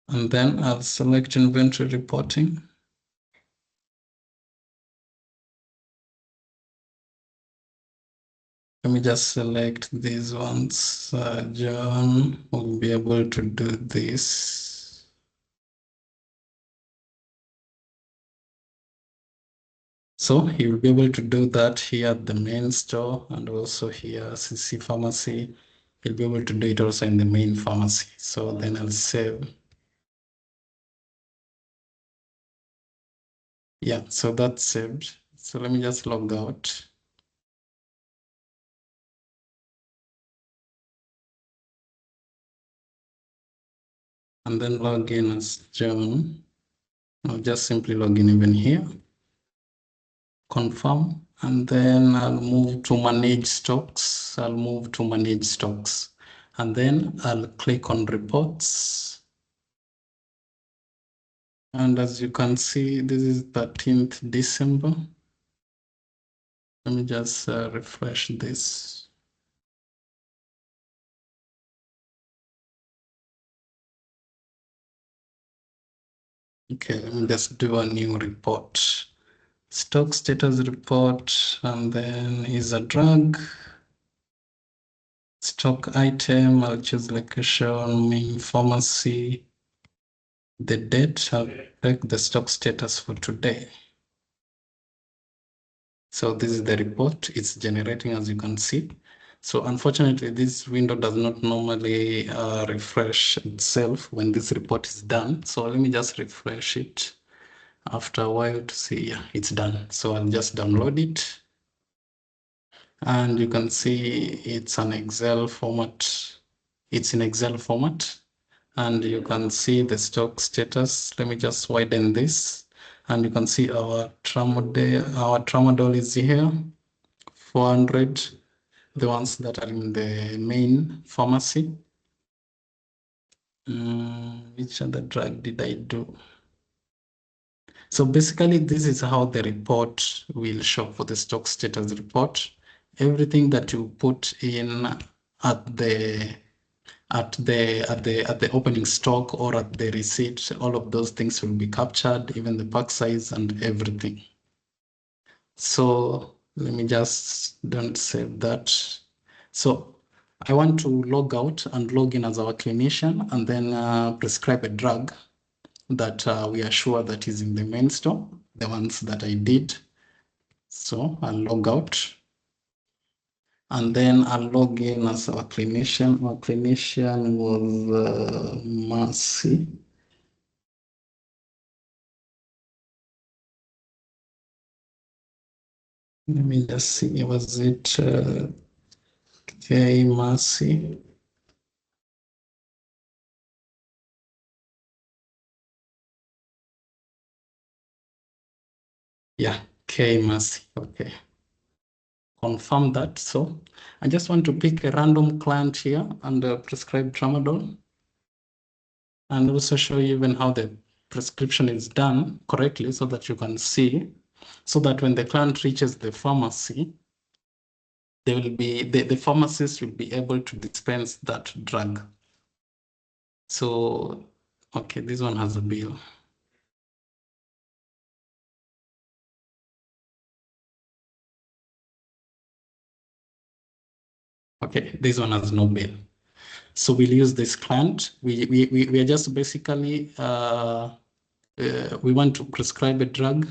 And then I'll select inventory reporting. Let me just select these ones. John will be able to do this. So you will be able to do that here at the main store and also here CC Pharmacy. You'll be able to do it also in the main pharmacy. So then I'll save. Yeah, so that's saved. So let me just log out. And then log in as John. I'll just simply log in even here. Confirm. And then I'll move to manage stocks. I'll move to manage stocks. And then I'll click on reports. And as you can see, this is 13th December. Let me just refresh this. Okay, let me just do a new report. Stock status report, and then is a drug. Stock item, I'll choose location, main pharmacy. The date, I'll check the stock status for today. So this is the report, it's generating as you can see. So unfortunately, this window does not normally refresh itself when this report is done. So let me just refresh it after a while to see, yeah, it's done. So I'll just download it. And you can see it's an Excel format. It's in Excel format. And you can see the stock status. Let me just widen this. And you can see our tramadol is here, 400, the ones that are in the main pharmacy. Which other drug did I do? So basically, this is how the report will show for the stock status report. Everything that you put in at the opening stock or at the receipt, all of those things will be captured, even the pack size and everything. So let me just don't save that. So I want to log out and log in as our clinician and then prescribe a drug that we are sure that is in the main store, the ones that I did. So I'll log out and then I'll log in as our clinician. Our clinician was Mercy. Let me just see, was it K Mercy? Yeah, K Mercy, okay. Confirm that. So I just want to pick a random client here and prescribe tramadol. And also show you even how the prescription is done correctly so that you can see, so that when the client reaches the pharmacy, they will be, the pharmacist will be able to dispense that drug. So, okay, this one has a bill. Okay, this one has no bill. So we'll use this client. We are just basically, we want to prescribe a drug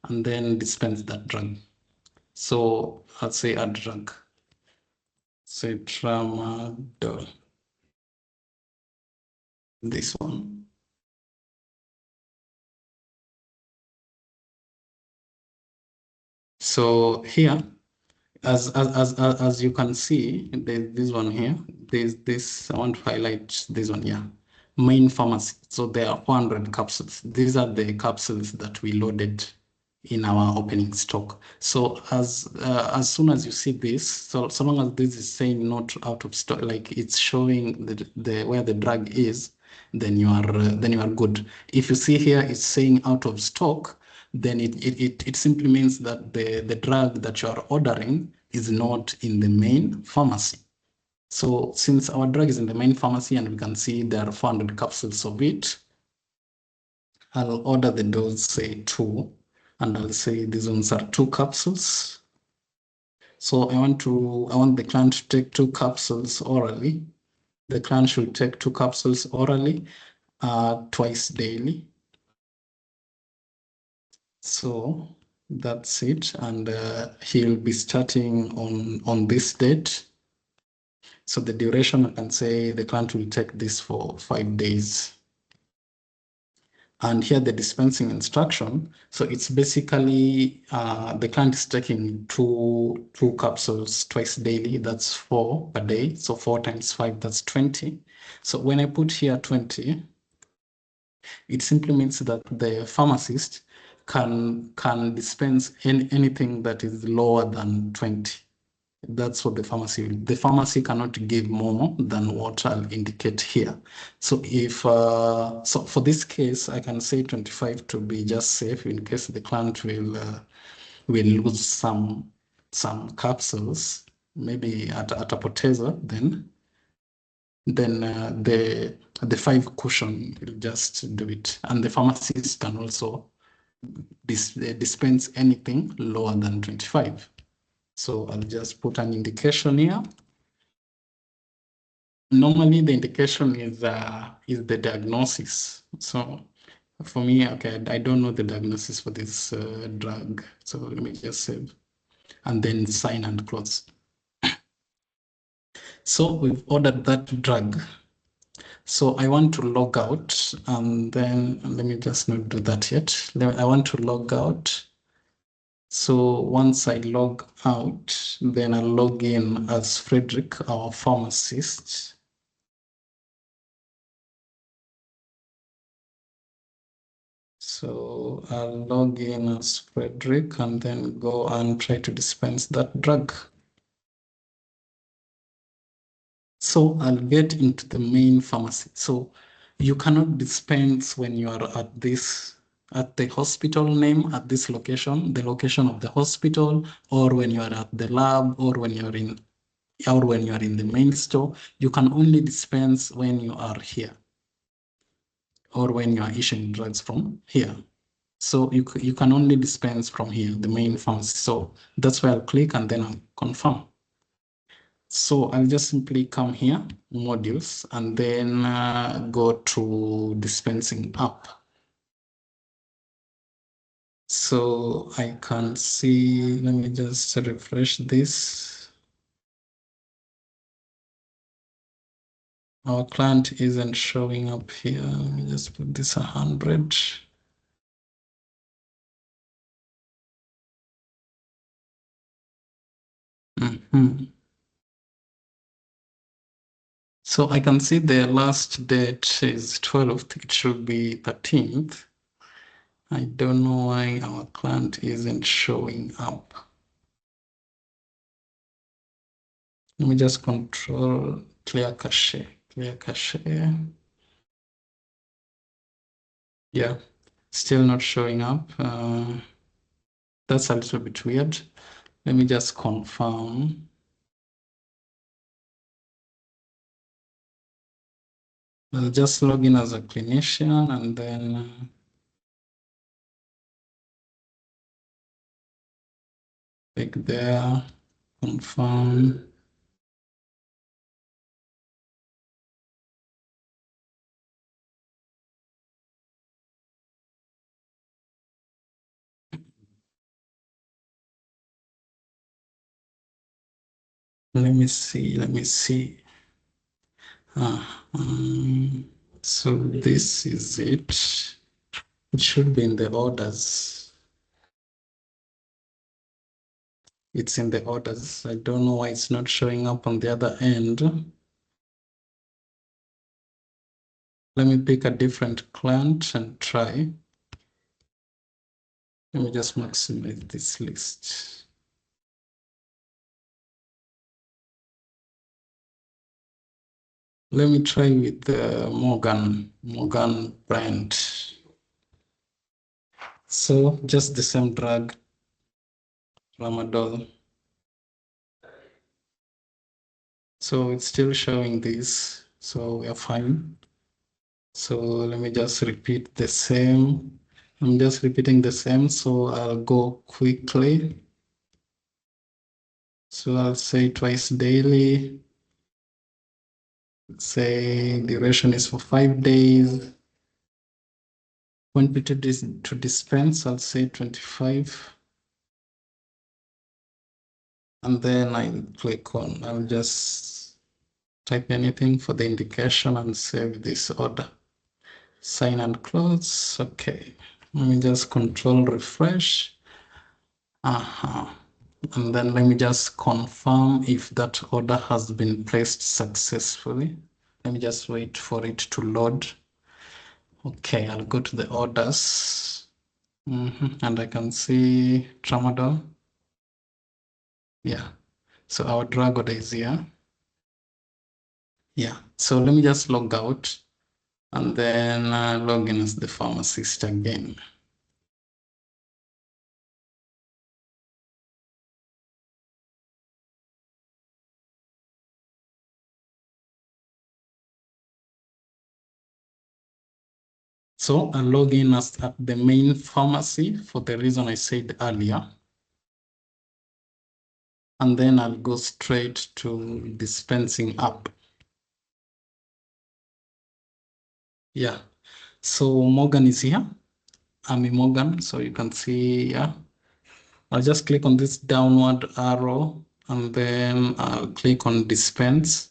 and then dispense that drug. So I'll say a drug. Say tramadol. This one. So here, as you can see, there's this one here. There's this, I want to highlight this one here. Main pharmacy. So there are 400 capsules. These are the capsules that we loaded in our opening stock. So as soon as you see this, so long as this is saying not out of stock, like it's showing the where the drug is, then you are good. If you see here it's saying out of stock, then it simply means that the drug that you are ordering is not in the main pharmacy. So since our drug is in the main pharmacy and we can see there are 400 capsules of it, I'll order the dose, say 2, and I'll say these ones are 2 capsules. So I want the client to take 2 capsules orally. The client should take 2 capsules orally twice daily. So That's it. And he'll be starting on this date. So the duration, I can say the client will take this for 5 days. And here the dispensing instruction. So it's basically the client is taking two capsules twice daily. That's 4 per day. So 4 times 5, that's 20. So when I put here 20, it simply means that the pharmacist can dispense anything that is lower than 20. That's what the pharmacy cannot give more than what I'll indicate here. So if so for this case, I can say 25 to be just safe in case the client will lose some capsules, maybe at a poteza, then the 5 cushion will just do it. And the pharmacist can also dispense anything lower than 25. So I'll just put an indication here. Normally the indication is the diagnosis. So for me, okay, I don't know the diagnosis for this drug. So let me just save and then sign and close. So we've ordered that drug. So I want to log out, and then let me just not do that yet. I want to log out. So once I log out, then I'll log in as Frederick, our pharmacist. So I'll log in as Frederick and then go and try to dispense that drug. So I'll get into the main pharmacy. So you cannot dispense when you are at the hospital name, at this location, the location of the hospital, or when you are at the lab, or when you are in the main store. You can only dispense when you are here, or when you are issuing drugs from here. So you can only dispense from here, the main pharmacy. So that's why I'll click and then I'll confirm. So I'll just simply come here, modules, and then go to dispensing app. So I can see, let me just refresh this. Our client isn't showing up here. Let me just put this 100. So I can see the last date is 12th. It should be 13th. I don't know why our client isn't showing up. Let me just control clear cache. Yeah, still not showing up. That's a little bit weird. Let me just confirm. I'll just log in as a clinician and then click there, confirm. Let me see. So this is it. It should be in the orders. It's in the orders. I don't know why it's not showing up on the other end. Let me pick a different client and try. Let me just maximize this list. Let me try with the Morgan brand. So just the same drug, Tramadol. So it's still showing this, so we are fine. So let me just repeat the same. I'm just repeating the same, so I'll go quickly. So I'll say twice daily. Say duration is for 5 days. Quantity to dispense, I'll say 25. And then I click on, I'll just type anything for the indication and save this order. Sign and close. Okay. Let me just control refresh. And then let me just confirm if that order has been placed successfully. Let me just wait for it to load. Okay, I'll go to the orders. And I can see tramadol. Yeah. So our drug order is here. Yeah. So let me just log out and then log in as the pharmacist again. So I'll log in as at the main pharmacy for the reason I said earlier. And then I'll go straight to dispensing app. Yeah. So Morgan is here. I'm in Morgan, so you can see, yeah. I'll just click on this downward arrow and then I'll click on dispense.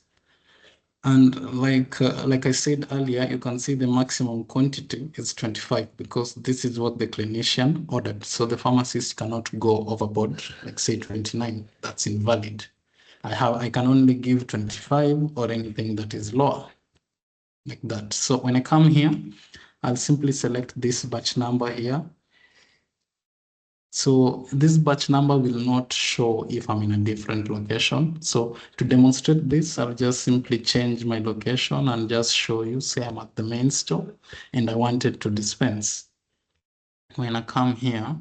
And like I said earlier, you can see the maximum quantity is 25 because this is what the clinician ordered. So the pharmacist cannot go overboard, like say 29, that's invalid. I can only give 25 or anything that is lower, like that. So when I come here, I'll simply select this batch number here. So this batch number will not show if I'm in a different location. So to demonstrate this, I'll just simply change my location and just show you, say I'm at the main store and I wanted to dispense. When I come here,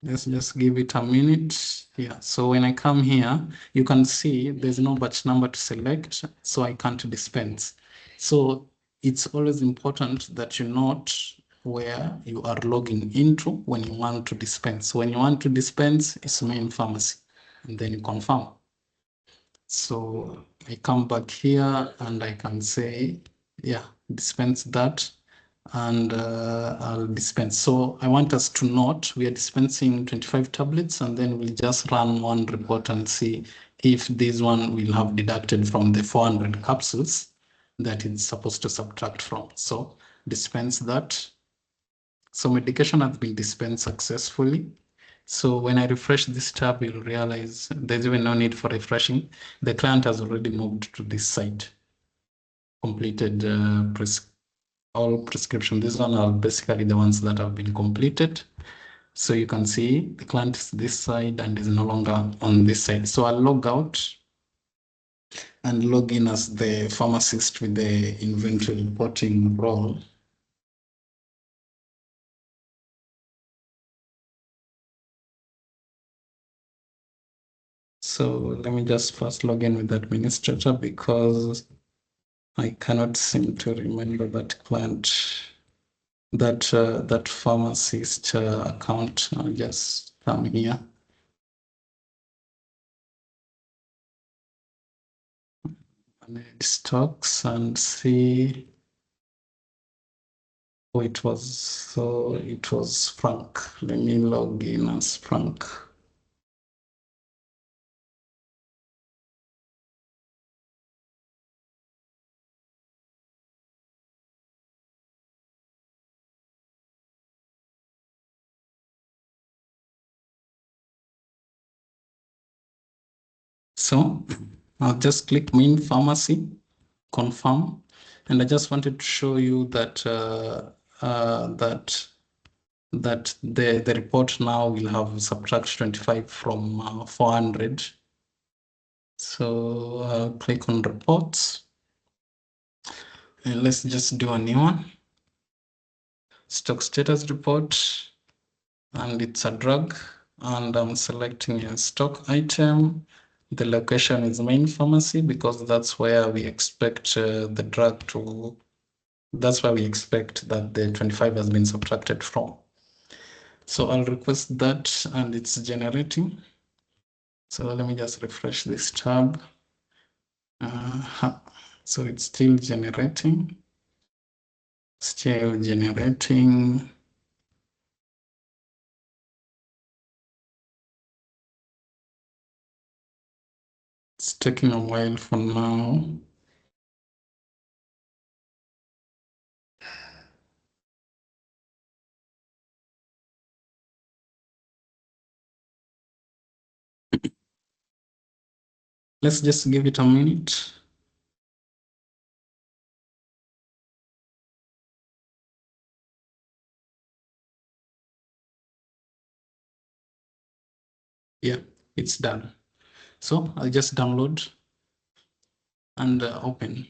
let's just give it a minute. Yeah, so when I come here, you can see there's no batch number to select, so I can't dispense. So it's always important that you note where you are logging into when you want to dispense. When you want to dispense, it's main pharmacy, and then you confirm. So I come back here and I can say, yeah, dispense that. And I'll dispense. So I want us to note we are dispensing 25 tablets and then we'll just run one report and see if this one will have deducted from the 400 capsules that it's supposed to subtract from. So dispense that. So medication has been dispensed successfully. So when I refresh this tab, you'll realize there's even no need for refreshing. The client has already moved to this site, completed all prescription. These one are basically the ones that have been completed. So you can see the client is this side and is no longer on this side. So I'll log out and log in as the pharmacist with the inventory reporting role. So let me just first log in with the administrator because I cannot seem to remember that client, that pharmacist account. I'll just come here. Manage stocks and see. Oh, it was Frank. Let me log in as Frank. So I'll just click main pharmacy, confirm, and I just wanted to show you that that the report now will have subtract 25 from 400. So I'll click on reports and let's just do a new one. Stock status report, and it's a drug, and I'm selecting a stock item. The location is main pharmacy because that's where we expect the drug to, that's where we expect that the 25 has been subtracted from. So I'll request that and it's generating. So let me just refresh this tab. So it's still generating. Still generating. It's taking a while for now. Let's just give it a minute. Yeah, it's done. So I'll just download and open.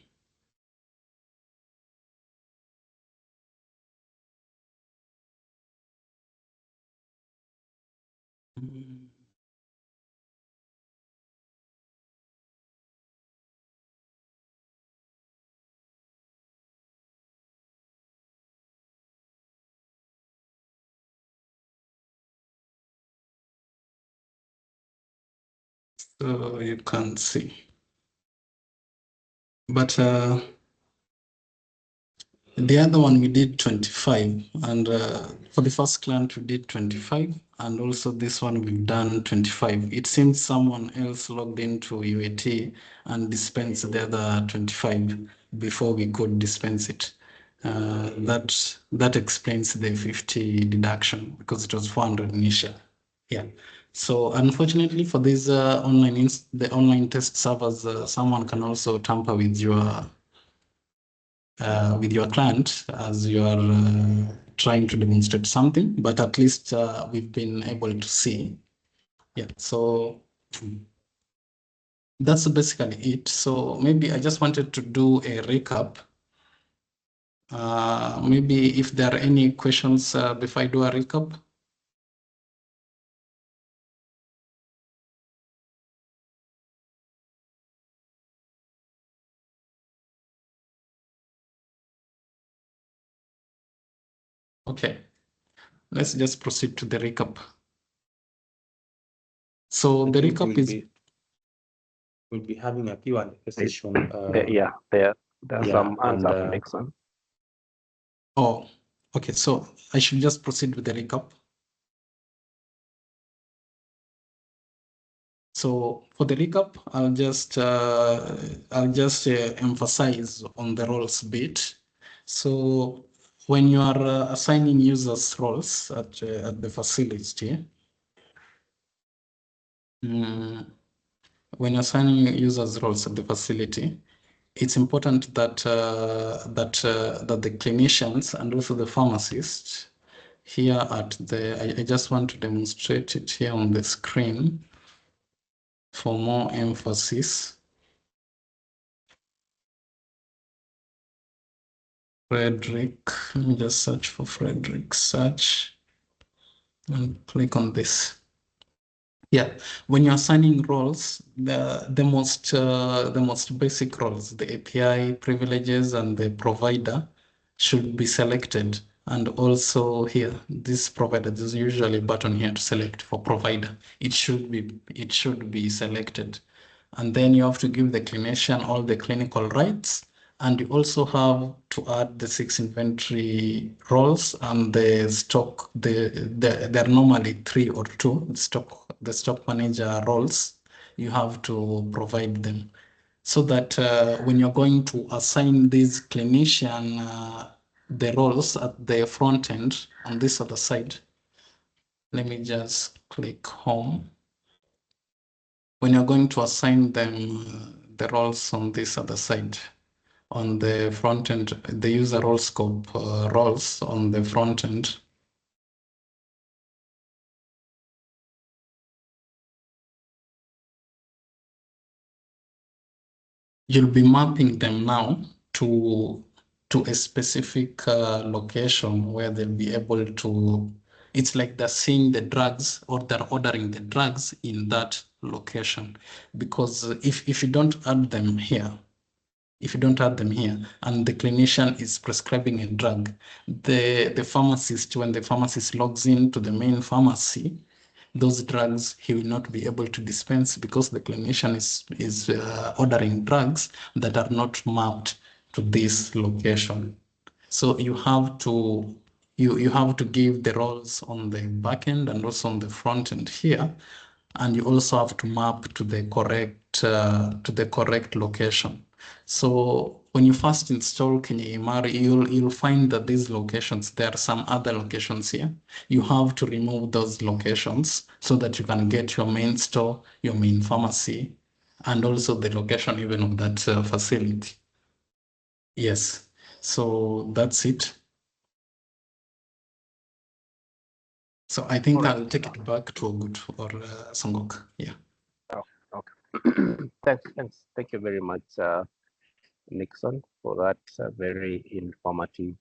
So you can see. But the other one we did 25, and for the first client we did 25, and also this one we've done 25. It seems someone else logged into UAT and dispensed the other 25 before we could dispense it. That explains the 50 deduction because it was 400 initial. Yeah. So unfortunately for these the online test servers, someone can also tamper with your client as you are trying to demonstrate something, but at least we've been able to see. Yeah, so that's basically it. So maybe I just wanted to do a recap. Maybe if there are any questions before I do a recap. Okay, let's just proceed to the recap. So the recap is... We'll be having a Q&A session. Yeah, there are some answers next one. Oh, okay. So I should just proceed with the recap. So for the recap, I'll just emphasize on the roles bit. So when you are assigning users roles at the facility, when you're assigning users roles at the facility, it's important that that the clinicians and also the pharmacists here at the, I just want to demonstrate it here on the screen for more emphasis. Frederick, let me just search for Frederick, search, and click on this. Yeah, when you're assigning roles, the most basic roles, the API privileges and the provider should be selected. And also here, this provider, there's usually a button here to select for provider. It should be selected. And then you have to give the clinician all the clinical rights. And you also have to add the 6 inventory roles and the stock. They're normally 3 or 2. The stock manager roles. You have to provide them so that when you're going to assign these clinician the roles at the front end on this other side. Let me just click home. When you're going to assign them the roles on this other side, on the front end, the user role scope roles on the front end. You'll be mapping them now to a specific location where they'll be able to, it's like they're seeing the drugs or they're ordering the drugs in that location. Because if you don't add them here, and the clinician is prescribing a drug, the pharmacist, when the pharmacist logs into the main pharmacy, those drugs he will not be able to dispense because the clinician is ordering drugs that are not mapped to this location. So you have to give the roles on the back end and also on the front end here and you also have to map to the correct location. So when you first install KenyaEMR, you'll find that these locations, there are some other locations here. You have to remove those locations so that you can get your main store, your main pharmacy, and also the location even of that facility. Yes, so that's it. So I think I'll take it back to Ogut or Songok. Yeah. Oh, okay. Thank you very much, Nixon, for that very informative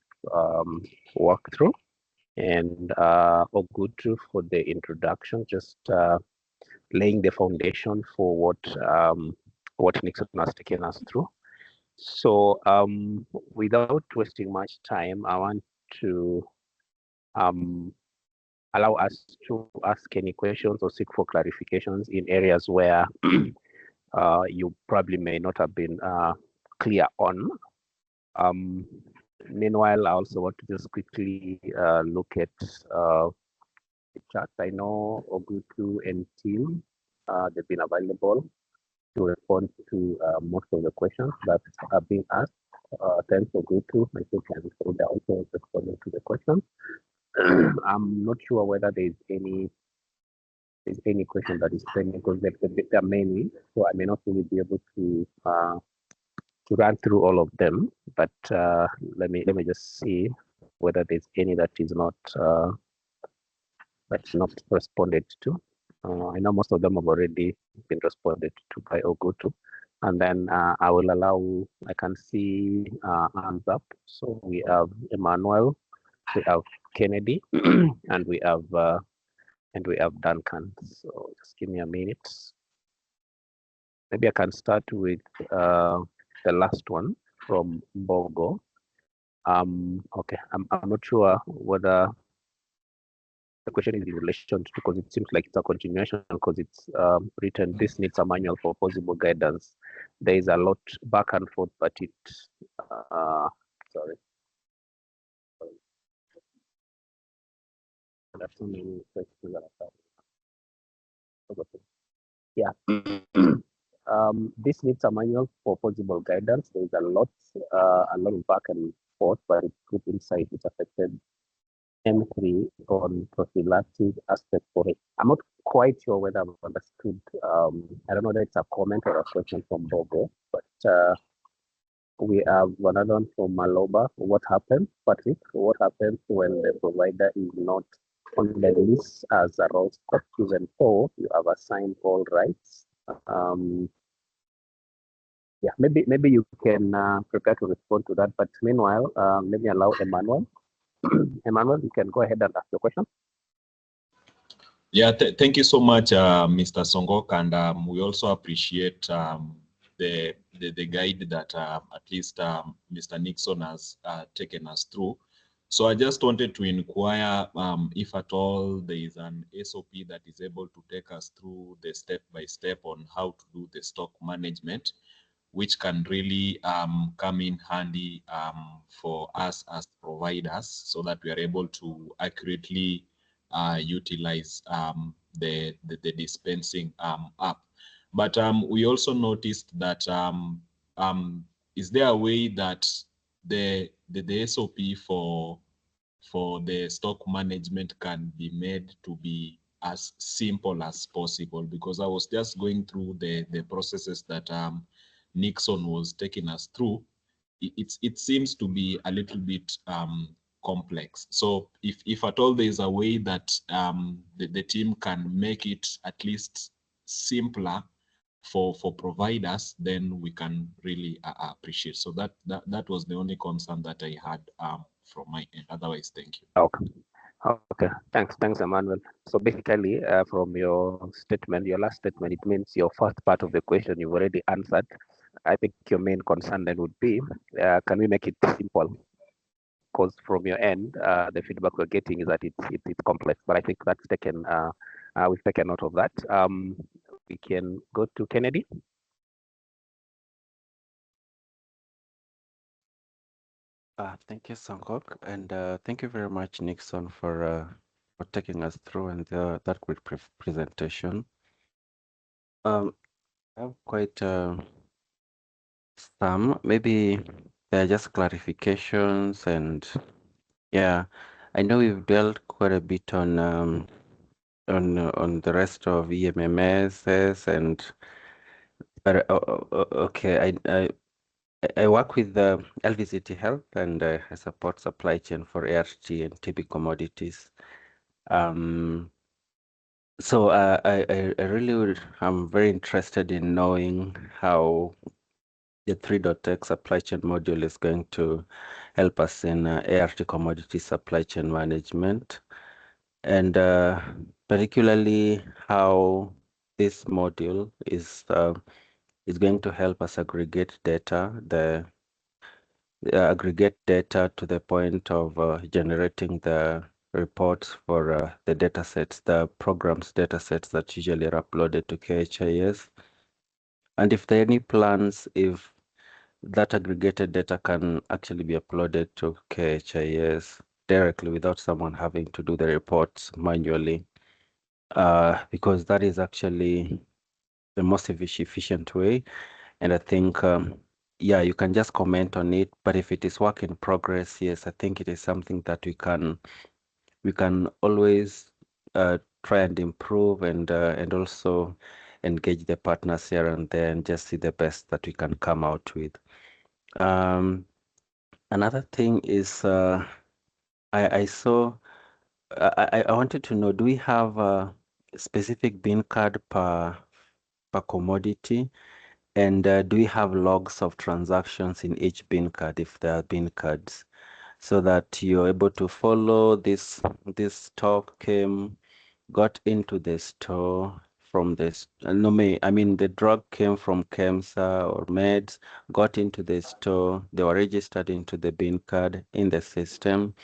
walkthrough, and Ogutu for the introduction, just laying the foundation for what Nixon has taken us through. So without wasting much time, I want to allow us to ask any questions or seek for clarifications in areas where you probably may not have been clear on. Meanwhile, I also want to just quickly look at the chat. I know Ogutu and team, they've been available to respond to most of the questions that are being asked. Thanks, Ogutu. I think they're also responding to the questions. I'm not sure whether there's any question that is pending, because there are many, so I may not really be able to run through all of them. But let me just see whether there's any that is not responded to. I know most of them have already been responded to by Ogutu. And then I will allow, I can see hands up. So we have Emmanuel, we have Kennedy, and we have Duncan. So just give me a minute. Maybe I can start with the last one from Bogo. Okay, I'm not sure whether the question is in relation to, because it seems like it's a continuation, because it's written, this needs a manual for possible guidance. There is a lot back and forth, but it, sorry. There's so many questions that are yeah. This needs a manual for possible guidance. There is a lot of back and forth, but it's group insight which affected M3 on prophylactic aspect for it. I'm not quite sure whether I've understood. I don't know whether it's a comment or a question from Bogo, but we have another one from Maloba. What happens, Patrick? What happens when the provider is not on the list as a role scope, even though you have assigned all rights? Yeah, maybe you can prepare to respond to that. But meanwhile, let me allow Emmanuel. Emmanuel, you can go ahead and ask your question. Yeah, thank you so much, Mr. Songok, and we also appreciate the guide that at least Mr. Nixon has taken us through. So I just wanted to inquire if at all there is an SOP that is able to take us through the step-by-step on how to do the stock management, which can really come in handy for us as providers, so that we are able to accurately utilize the dispensing app. But we also noticed that is there a way that the SOP for the stock management can be made to be as simple as possible? Because I was just going through the processes that Nixon was taking us through. It seems to be a little bit complex. So if at all there is a way that the team can make it at least simpler for providers, then we can really appreciate. So that was the only concern that I had from my end. Otherwise, thank you. Okay, thanks, Emmanuel. So basically, from your statement, your last statement, it means your first part of the question you've already answered. I think your main concern then would be, can we make it simple? Because from your end, the feedback we're getting is that it's complex. But I think that's taken. We've taken note of that. We can go to Kennedy. Thank you, Songok, and thank you very much, Nixon, for taking us through and that great presentation. I have quite some. Maybe they're just clarifications, and yeah, I know we've dealt quite a bit on the rest of EMMSs, and but okay, I work with LVCT Health, and I support supply chain for ART and TB commodities. So I really I'm very interested in knowing how the 3.x supply chain module is going to help us in ART commodity supply chain management, and particularly how this module is going to help us aggregate data, aggregate data to the point of generating the reports for the data sets, the programs data sets that usually are uploaded to KHIS. And if there are any plans, if that aggregated data can actually be uploaded to KHIS directly without someone having to do the reports manually, because that is actually the most efficient way. And I think, yeah, you can just comment on it, but if it is work in progress, yes, I think it is something that we can always try and improve, and also engage the partners here and there and just see the best that we can come out with. Another thing is I saw I wanted to know, do we have a specific bin card per commodity? And do we have logs of transactions in each bin card, if there are bin cards, so that you're able to follow this stock got into the store from this, no, I mean the drug came from KEMSA or meds, got into the store, they were registered into the bin card in the system.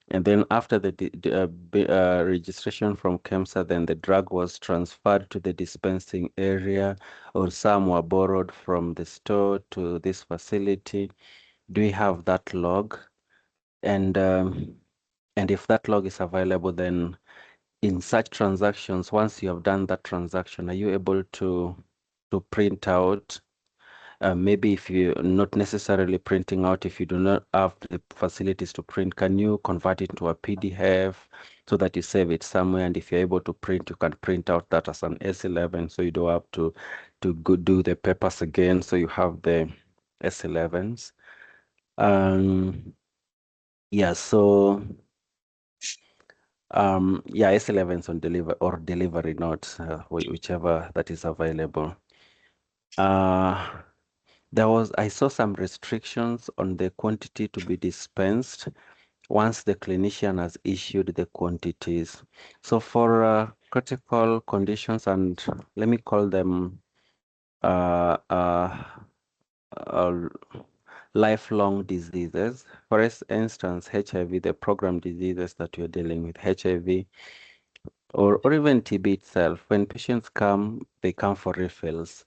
And then after the registration from KEMSA, then the drug was transferred to the dispensing area, or some were borrowed from the store to this facility. Do we have that log? And if that log is available, then in such transactions, once you have done that transaction, are you able to print out? Maybe if you're not necessarily printing out, if you do not have the facilities to print, can you convert it to a PDF so that you save it somewhere? And if you're able to print, you can print out that as an S11, so you don't have to go do the papers again. So you have the S11s. Yeah, so yeah, S11s on delivery notes, whichever that is available. I saw some restrictions on the quantity to be dispensed once the clinician has issued the quantities. So for critical conditions, and let me call them uh, uh, uh, lifelong diseases. For instance, HIV, the program diseases that you're dealing with, HIV, or even TB itself. When patients come, they come for refills.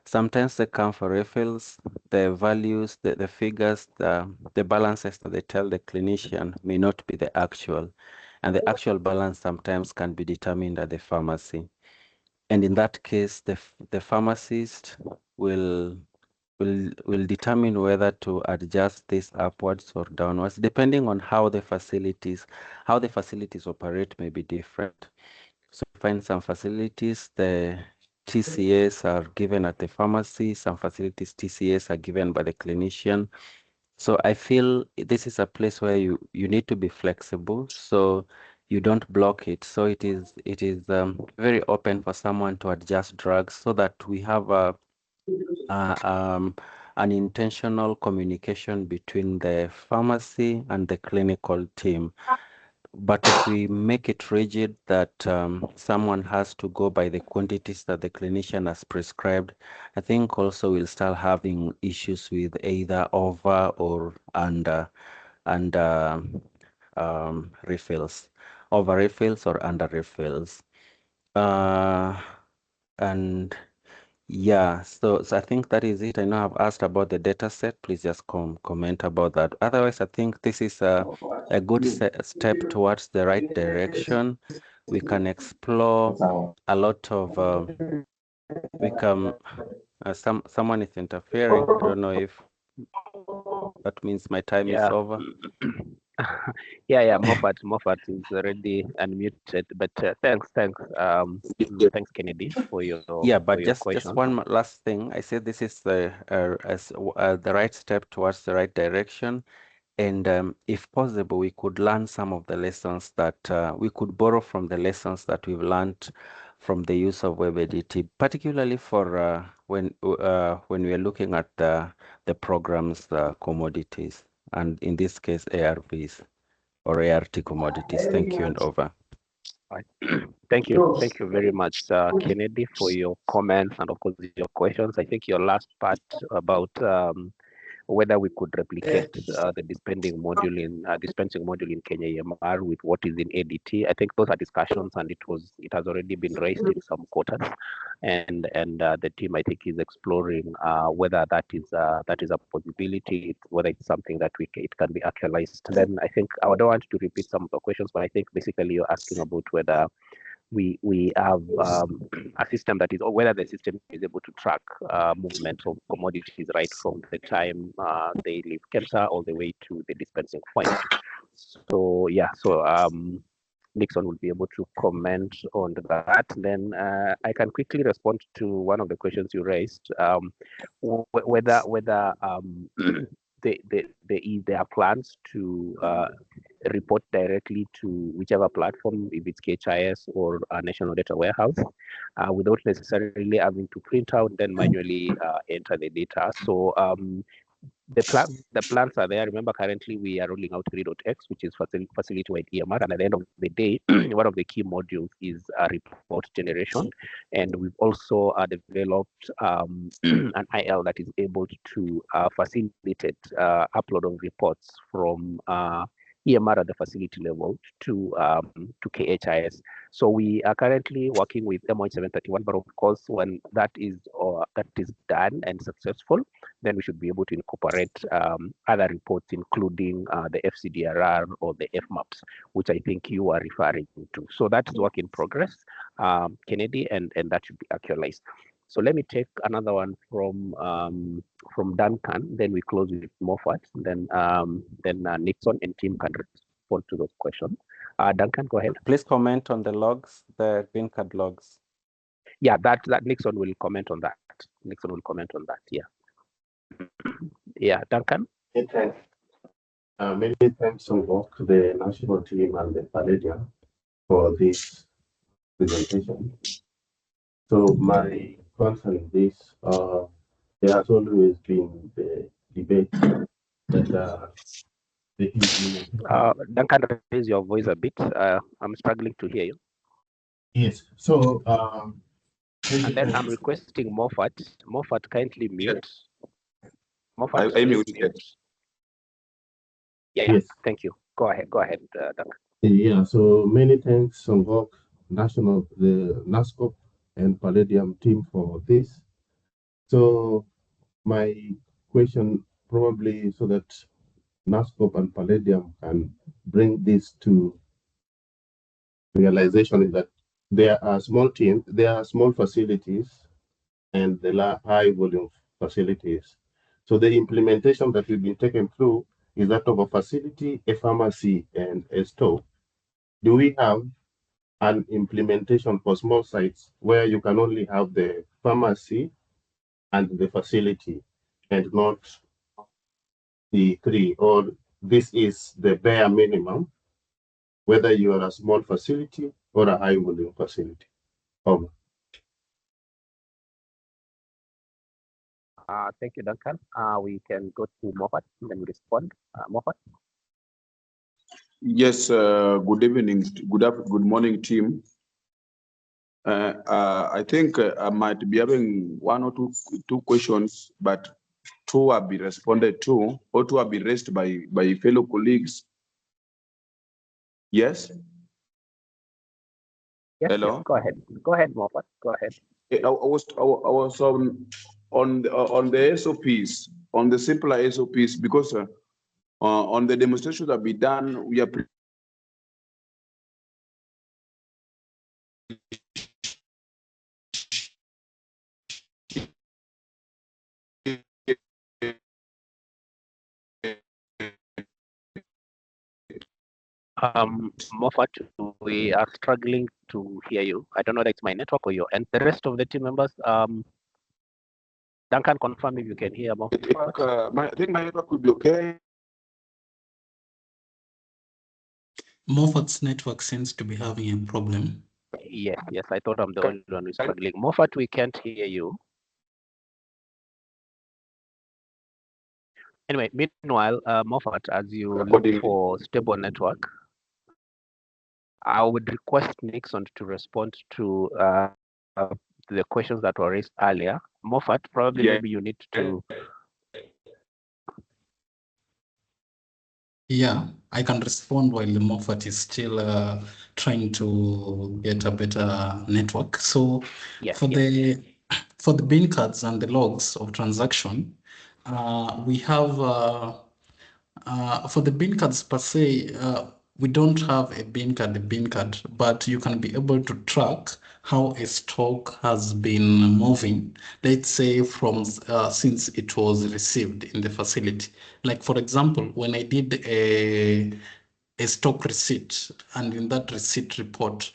Sometimes they come for refills. The values, the figures, the balances that they tell the clinician may not be the actual. And the actual balance sometimes can be determined at the pharmacy. And in that case, the pharmacist will determine whether to adjust this upwards or downwards, depending on how the facilities operate may be different. So you find some facilities, the TCAs are given at the pharmacy, some facilities TCAs are given by the clinician. So I feel this is a place where you need to be flexible, so you don't block it. So it is very open for someone to adjust drugs, so that we have an intentional communication between the pharmacy and the clinical team. But if we make it rigid that someone has to go by the quantities that the clinician has prescribed, I think also we'll start having issues with either over or under refills, over refills or under refills. And yeah, so I think that is it. I know I've asked about the data set. Please just comment about that. Otherwise, I think this is a good step towards the right direction. We can explore a lot of we come. Someone is interfering. I don't know if that means my time is over. Yeah, Moffat is already unmuted, but thanks, Kennedy, for your but just question. one last thing. I said this is the right step towards the right direction, and if possible, we could learn some of the lessons that we could borrow from the lessons that we've learned from the use of WebEDT, particularly for when we are looking at the programs, commodities, and in this case ARVs or ART commodities. Thank you, and over. Thank you very much, Kennedy, for your comments and of course your questions. I think your last part about whether we could replicate the dispensing module in KenyaEMR with what is in ADT. I think those are discussions, and it has already been raised in some quarters, and the team, I think, is exploring whether that is a possibility, whether it's something that it can be actualized. Then I think I don't want to repeat some of the questions, but I think basically you're asking about whether we have a system that is, or whether the system is able to track movement of commodities right from the time they leave KEMSA all the way to the dispensing point. So yeah, Nixon will be able to comment on that. Then I can quickly respond to one of the questions you raised, whether there are plans to report directly to whichever platform, if it's KHIS or a national data warehouse, without necessarily having to print out then manually enter the data. So the plans are there. Remember, currently we are rolling out 3.x, which is facility-wide EMR, and at the end of the day, one of the key modules is report generation, and we've also developed an IL that is able to facilitate upload of reports from EMR at the facility level to KHIS. So we are currently working with MH731, but of course, when that is done and successful, then we should be able to incorporate other reports, including the FCDRR or the FMAPs, which I think you are referring to. So that is work in progress, Kennedy, and that should be actualized. So let me take another one from Duncan, then we close with Moffat, then Nixon and team can respond to those questions. Duncan, go ahead. Please comment on the logs, the green card logs. Yeah, that Nixon will comment on that. Yeah. Yeah, Duncan. Thanks. Many thanks to both the national team and the Palladium for this presentation. So my concern is there has always been the debate that Duncan, raise your voice a bit. I'm struggling to hear you. Yes. So and then I'm requesting Moffat. Moffat, kindly mute. Moffat, I muted. Yeah, yes. Thank you. Go ahead, Duncan. Yeah, so many thanks, Songok, the NASCOP and Palladium team for this. So my question probably so that NASCOP and Palladium can bring this to realization is that there are small teams, there are small facilities, and there are high volume facilities. So the implementation that we've been taken through is that of a facility, a pharmacy, and a store. Do we have an implementation for small sites where you can only have the pharmacy and the facility and not the three, or this is the bare minimum, whether you are a small facility or a high volume facility? Over. Thank you, Duncan. We can go to Moffat and then respond. Moffat. Yes, good evening, good morning, team. I think I might be having one or two questions, but two have been responded to, or two have been raised by fellow colleagues. Yes? Yes, hello? Yes, go ahead, Moffat, go ahead. I was on the SOPs, on the simpler SOPs, because on the demonstration that we done, we are Moffat, we are struggling to hear you. I don't know whether it's my network or your end. The rest of the team members, Duncan, confirm if you can hear Moffat. I think my network will be okay. Moffat's network seems to be having a problem. Yes, I thought I'm the only one who's struggling. Moffat, we can't hear you. Anyway, meanwhile, Moffat, as you look for stable network, I would request Nixon to respond to the questions that were raised earlier. Moffat, probably maybe you need to. Yeah, I can respond while Moffat is still trying to get a better network. So for the bin cards and the logs of transaction, we have for the bin cards per se, we don't have a bin card, but you can be able to track how a stock has been moving, let's say from since it was received in the facility. Like for example, when I did a stock receipt, and in that receipt report,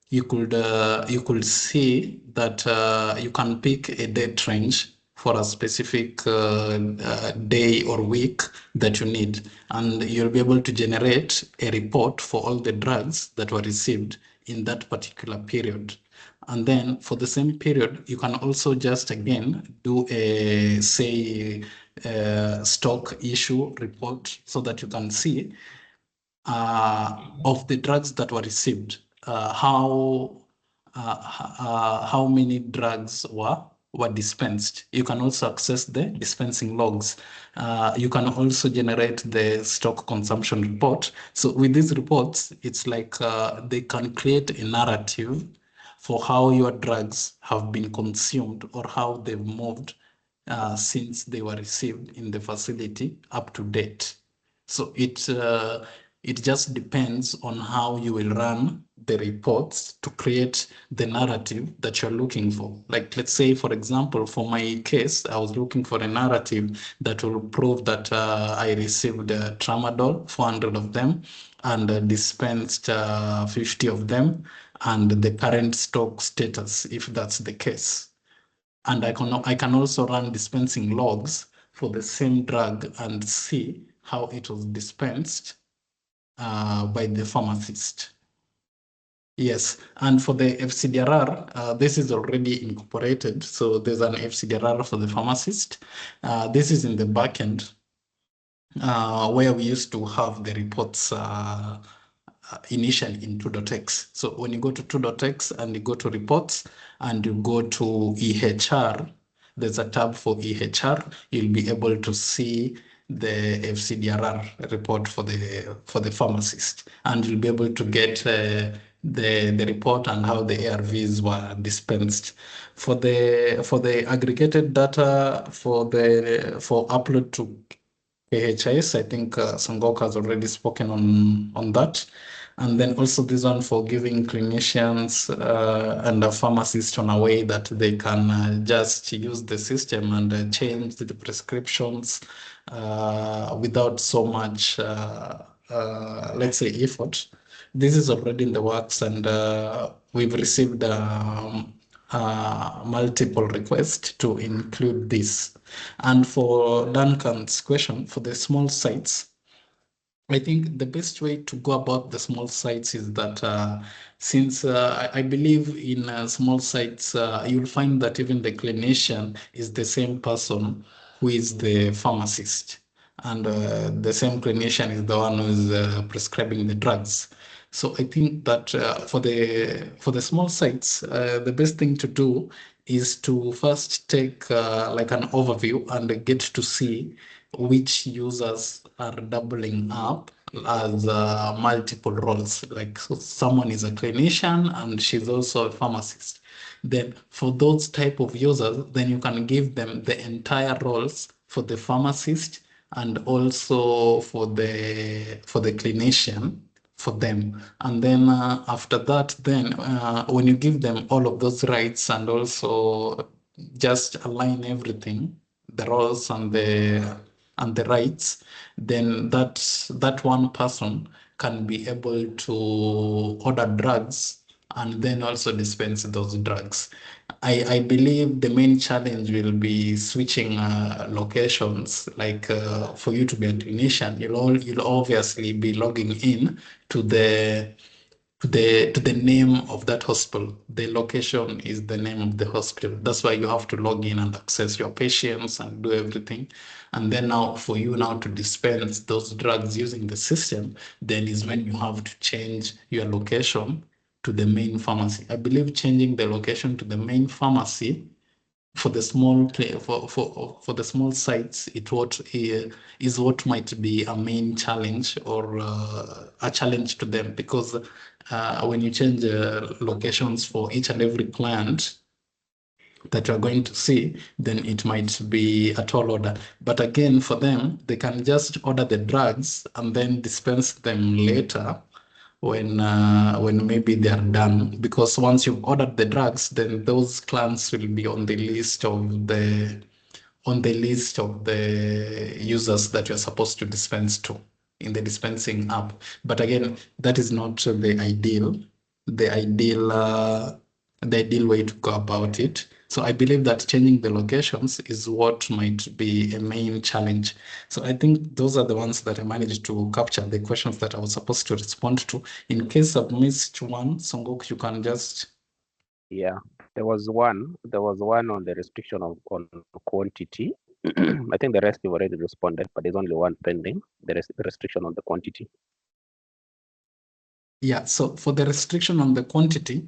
you could see that you can pick a date range for a specific day or week that you need, and you'll be able to generate a report for all the drugs that were received in that particular period. And then for the same period, you can also just again do a stock issue report so that you can see of the drugs that were received, how many drugs were dispensed. You can also access the dispensing logs. You can also generate the stock consumption report. So with these reports, it's like they can create a narrative for how your drugs have been consumed or how they've moved since they were received in the facility up to date. So it just depends on how you will run the reports to create the narrative that you're looking for. Like, let's say, for example, for my case, I was looking for a narrative that will prove that I received tramadol, 400 of them, and dispensed 50 of them, and the current stock status, if that's the case. And I can also run dispensing logs for the same drug and see how it was dispensed by the pharmacist. Yes, and for the FCDRR, this is already incorporated. So there's an FCDRR for the pharmacist. This is in the backend where we used to have the reports initially in 2.x. So when you go to 2.x and you go to reports and you go to EHR, there's a tab for EHR. You'll be able to see the FCDRR report for the pharmacist, and you'll be able to get the report and how the ARVs were dispensed. For the aggregated data for upload to KHIS, I think Sangok has already spoken on that. And then also this one for giving clinicians and a pharmacist on a way that they can just use the system and change the prescriptions without so much, let's say, effort. This is already in the works, and we've received multiple requests to include this. And for Duncan's question, for the small sites, I think the best way to go about the small sites is that since I believe in small sites, you'll find that even the clinician is the same person who is the pharmacist, and the same clinician is the one who is prescribing the drugs. So I think that for the small sites, the best thing to do is to first take like an overview and get to see which users are doubling up as multiple roles. Like someone is a clinician and she's also a pharmacist. Then for those type of users, then you can give them the entire roles for the pharmacist and also for the clinician for them. And then after that, then when you give them all of those rights and also just align everything, the roles and the rights, then that one person can be able to order drugs and then also dispense those drugs. I believe the main challenge will be switching locations. Like for you to be a clinician, you'll obviously be logging in to the name of that hospital. The location is the name of the hospital. That's why you have to log in and access your patients and do everything. And then now for you now to dispense those drugs using the system, then is when you have to change your location to the main pharmacy. I believe changing the location to the main pharmacy for the small for the small sites, is what might be a main challenge or a challenge to them, because when you change locations for each and every client that you're going to see, then it might be a tall order. But again, for them, they can just order the drugs and then dispense them later when maybe they are done. Because once you've ordered the drugs, then those clients will be on the list of the users that you're supposed to dispense to in the dispensing app. But again, that is not the ideal way to go about it. So I believe that changing the locations is what might be a main challenge. So I think those are the ones that I managed to capture, the questions that I was supposed to respond to. In case I've missed one, Songok, you can just... Yeah, there was one on the restriction on quantity. I think the rest you've already responded, but there's only one pending, the restriction on the quantity. Yeah, so for the restriction on the quantity,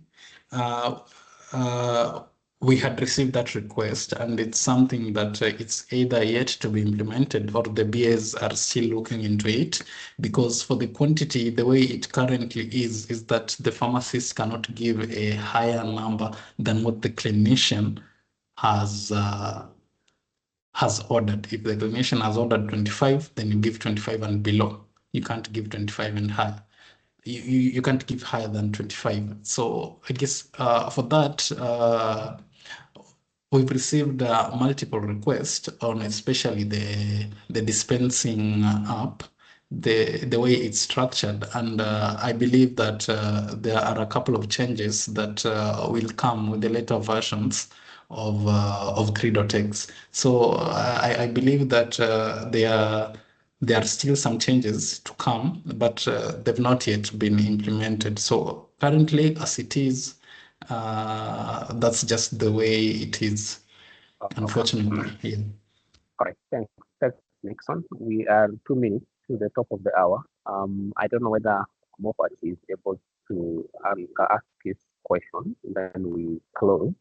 we had received that request, and it's something that it's either yet to be implemented or the BAs are still looking into it. Because for the quantity, the way it currently is that the pharmacist cannot give a higher number than what the clinician has ordered. If the clinician has ordered 25, then you give 25 and below. You can't give 25 and higher. You can't give higher than 25. So I guess for that, we've received multiple requests on especially the dispensing app, the way it's structured. And I believe that there are a couple of changes that will come with the later versions of 3.x. So I believe that there are still some changes to come, but they've not yet been implemented. So currently, as it is, that's just the way it is, unfortunately. Yeah. All right, thanks. Thanks, Nixon. We are 2 minutes to the top of the hour. I don't know whether Moffat is able to ask his question, then we close.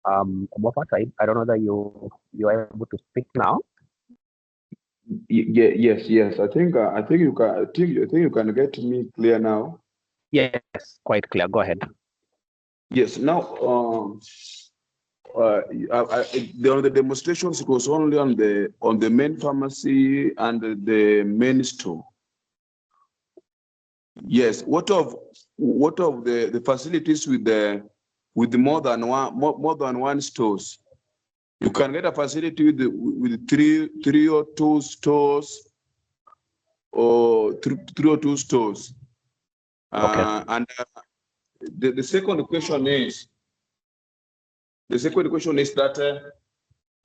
Moffat, I don't know whether you are able to speak now. Yes. I think you can get me clear now. Yes, quite clear. Go ahead. Yes. Now, on the demonstrations, it was only on the main pharmacy and the main store. Yes. What of the facilities with more than one stores? You can get a facility with three or two stores, or three or two stores. Okay. And the second question is that,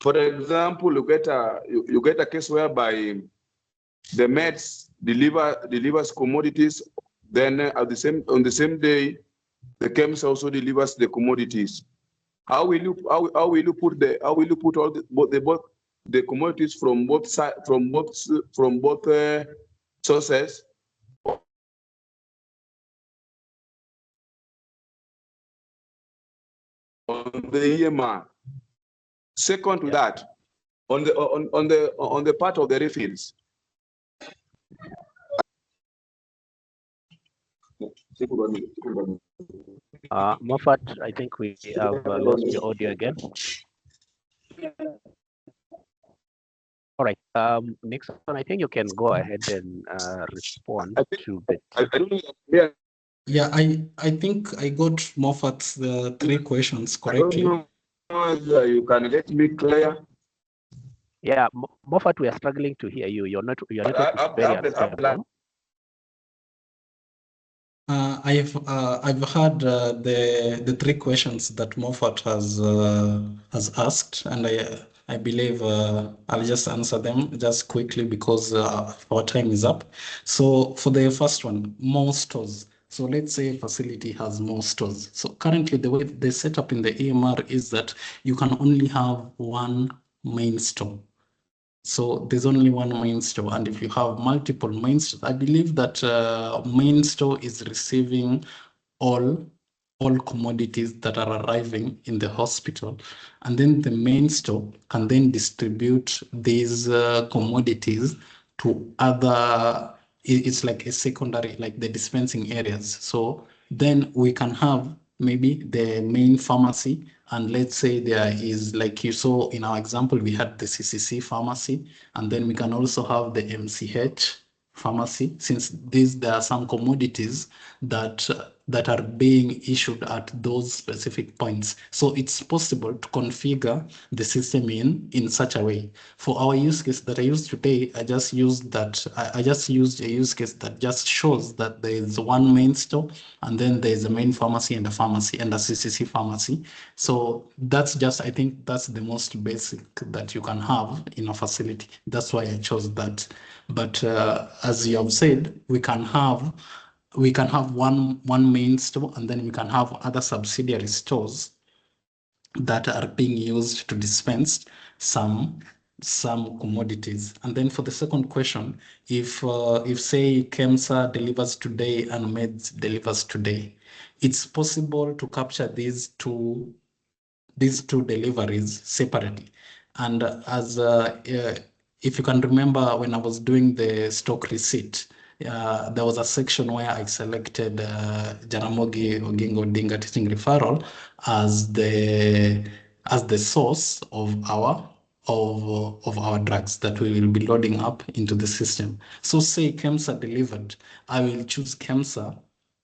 for example, you get a case whereby the meds delivers commodities, then on the same day, the chemist also delivers the commodities. How will you put all the commodities from both sources on the EMR? Second to that, on the part of the refills. Moffat, I think we have lost your audio again. All right, Nixon, I think you can go ahead and respond to the... Yeah, I think I got Moffat's the 3 questions correctly. I don't know you can get me clear. Yeah, Moffat, we are struggling to hear you. Your network is very unstable. I've heard the three questions that Moffat has asked, and I believe I'll just answer them just quickly because our time is up. So for the first one, more stores. So let's say a facility has more stores. So currently the way they set up in the EMR is that you can only have one main store. So there's only one main store, and if you have multiple main stores, I believe that main store is receiving all commodities that are arriving in the hospital, and then the main store can then distribute these commodities to other. It's like a secondary, like the dispensing areas. So then we can have maybe the main pharmacy, and let's say there is, like you saw in our example, we had the CCC pharmacy, and then we can also have the MCH pharmacy, since there are some commodities that are being issued at those specific points. So it's possible to configure the system in such a way. For our use case that I used today, I just used a use case that just shows that there is one main store, and then there's a main pharmacy and a CCC pharmacy. So that's just, I think that's the most basic that you can have in a facility. That's why I chose that. But as you have said, we can have one main store, and then we can have other subsidiary stores that are being used to dispense some commodities. And then for the second question, if say KEMSA delivers today and MEDS delivers today, it's possible to capture these two deliveries separately. And as if you can remember, when I was doing the stock receipt, there was a section where I selected Jaramogi Oginga Odinga teaching referral as the source of our drugs that we will be loading up into the system. So say KEMSA delivered, I will choose KEMSA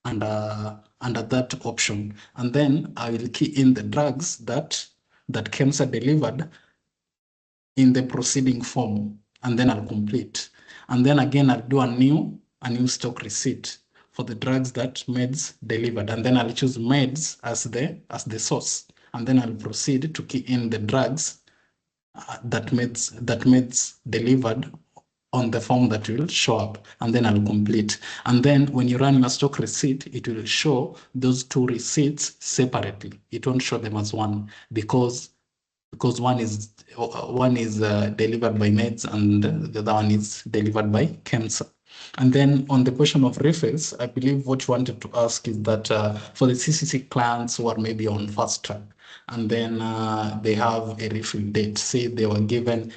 under that option, and then I will key in the drugs that KEMSA delivered in the proceeding form, and then I'll complete. And then again, I'll do a new stock receipt for the drugs that MEDS delivered, and then I'll choose MEDS as the source, and then I'll proceed to key in the drugs that MEDS delivered on the form that will show up, and then I'll complete. And then when you run your stock receipt, it will show those two receipts separately. It won't show them as one, because one is delivered by MEDS and the other one is delivered by KEMSA. And then on the question of refills, I believe what you wanted to ask is that for the CCC clients who are maybe on fast track, and then they have a refill date, say they were given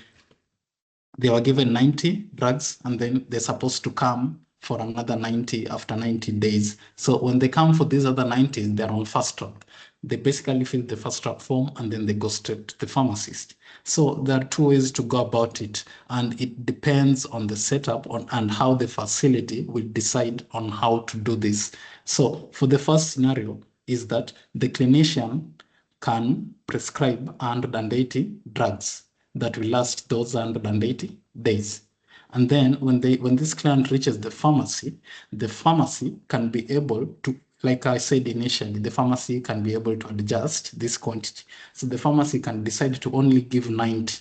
90 drugs, and then they're supposed to come for another 90 after 90 days. So when they come for these other 90, they're on fast track. They basically fill the fast track form, and then they go straight to the pharmacist. So there are two ways to go about it, and it depends on the setup and how the facility will decide on how to do this. So for the first scenario is that the clinician can prescribe 180 drugs that will last those 180 days. And then when this client reaches the pharmacy can be able to, like I said initially, the pharmacy can be able to adjust this quantity. So the pharmacy can decide to only give 90.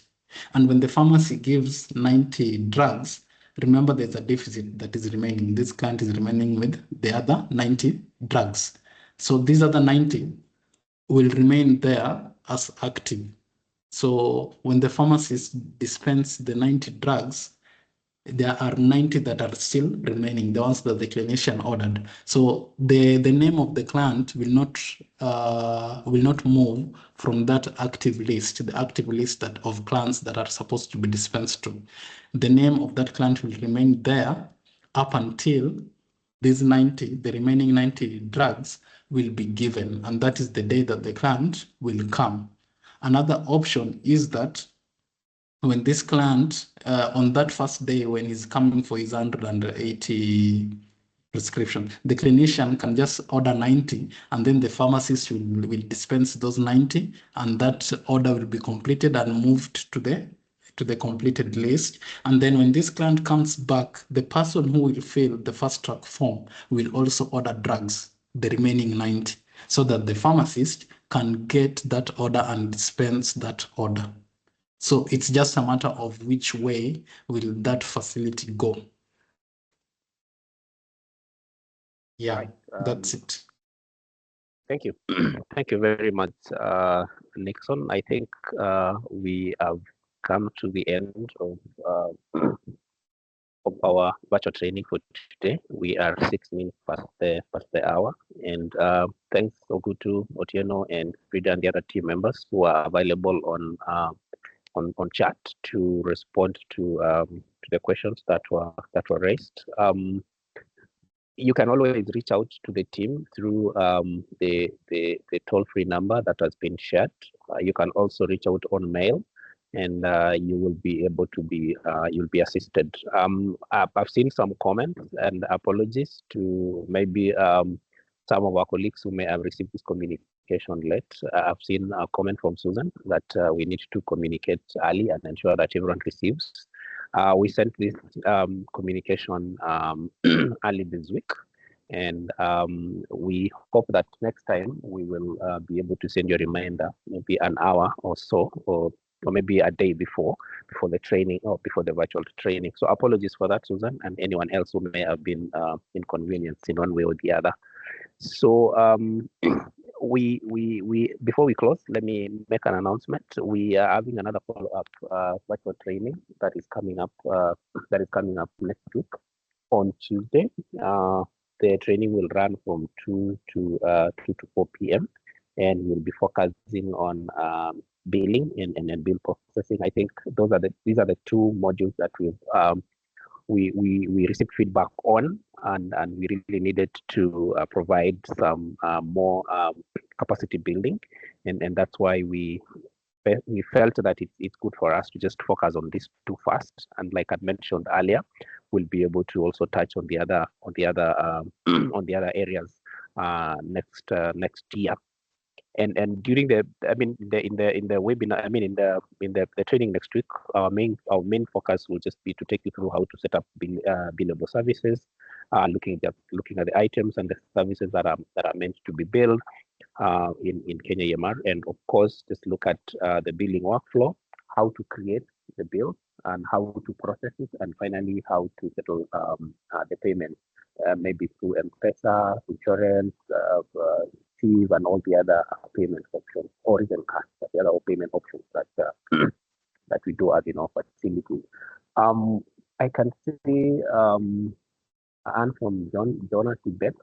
And when the pharmacy gives 90 drugs, remember there's a deficit that is remaining. This client is remaining with the other 90 drugs. So these other 90 will remain there as active. So when the pharmacist dispense the 90 drugs, there are 90 that are still remaining, the ones that the clinician ordered. So the name of the client will not move from that active list, the active list of clients that are supposed to be dispensed to. The name of that client will remain there up until these 90, the remaining 90 drugs will be given, and that is the day that the client will come. Another option is that when this client, on that first day when he's coming for his 180 prescription, the clinician can just order 90, and then the pharmacist will dispense those 90, and that order will be completed and moved to the to the completed list. And then when this client comes back, the person who will fill the fast track form will also order drugs, the remaining 90, so that the pharmacist can get that order and dispense that order. So it's just a matter of which way will that facility go. Yeah, Right. that's it. Thank you. Thank you very much, Nixon. I think we have come to the end of our virtual training for today. We are 6 minutes past the hour, and thanks Ogutu, Otieno, and Frida and the other team members who are available on chat to respond to the questions that were raised. You can always reach out to the team through the toll-free number that has been shared. You can also reach out on mail, and you will be able to be you'll be assisted. I've seen some comments, and apologies to maybe some of our colleagues who may have received this communication late. I've seen a comment from Susan that we need to communicate early and ensure that everyone receives. We sent this communication early this week, and we hope that next time we will be able to send you a reminder, maybe an hour or so, or maybe a day before the training or before the virtual training. So apologies for that, Susan, and anyone else who may have been inconvenienced in one way or the other. So we before we close, let me make an announcement. We are having another follow-up virtual training that is coming up next week on Tuesday. The training will run from 2 to 4 p.m. and we'll be focusing on billing and bill processing. I think these are the two modules that we received feedback on, and we really needed to provide some more capacity building, and that's why we felt that it's good for us to just focus on these two first. And like I mentioned earlier, we'll be able to also touch on the other areas next year. And during the webinar, in the training next week, our main focus will just be to take you through how to set up billable services, looking at the items and the services that are meant to be billed in KenyaEMR, and of course just look at the billing workflow, how to create the bill and how to process it, and finally how to settle the payment, maybe through M-Pesa, insurance, fees, and all the other payment options, or even cash, the other payment options that that we do have in our facility. I can see Anne from Jonah Tibet.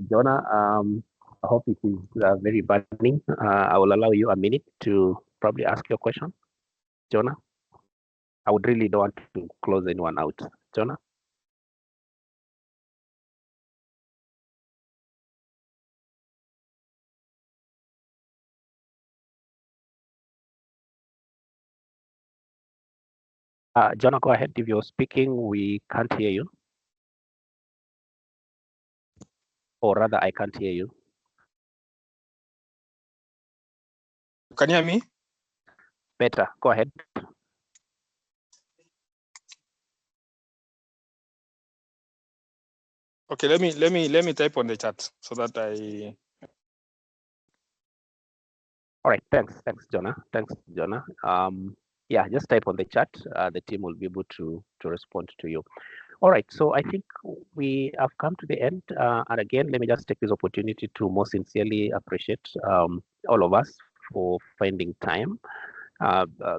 Jonah, I hope it is very burning. I will allow you a minute to probably ask your question. Jonah, I would really don't want to close anyone out. Jonah? Jonah, go ahead. If you're speaking, we can't hear you. Or rather, I can't hear you. Can you hear me? Better. Go ahead. Okay, let me type on the chat so that I. All right. Thanks, Jonah. Yeah, just type on the chat. The team will be able to respond to you. All right. So I think we have come to the end. And again, let me just take this opportunity to most sincerely appreciate all of us for finding time.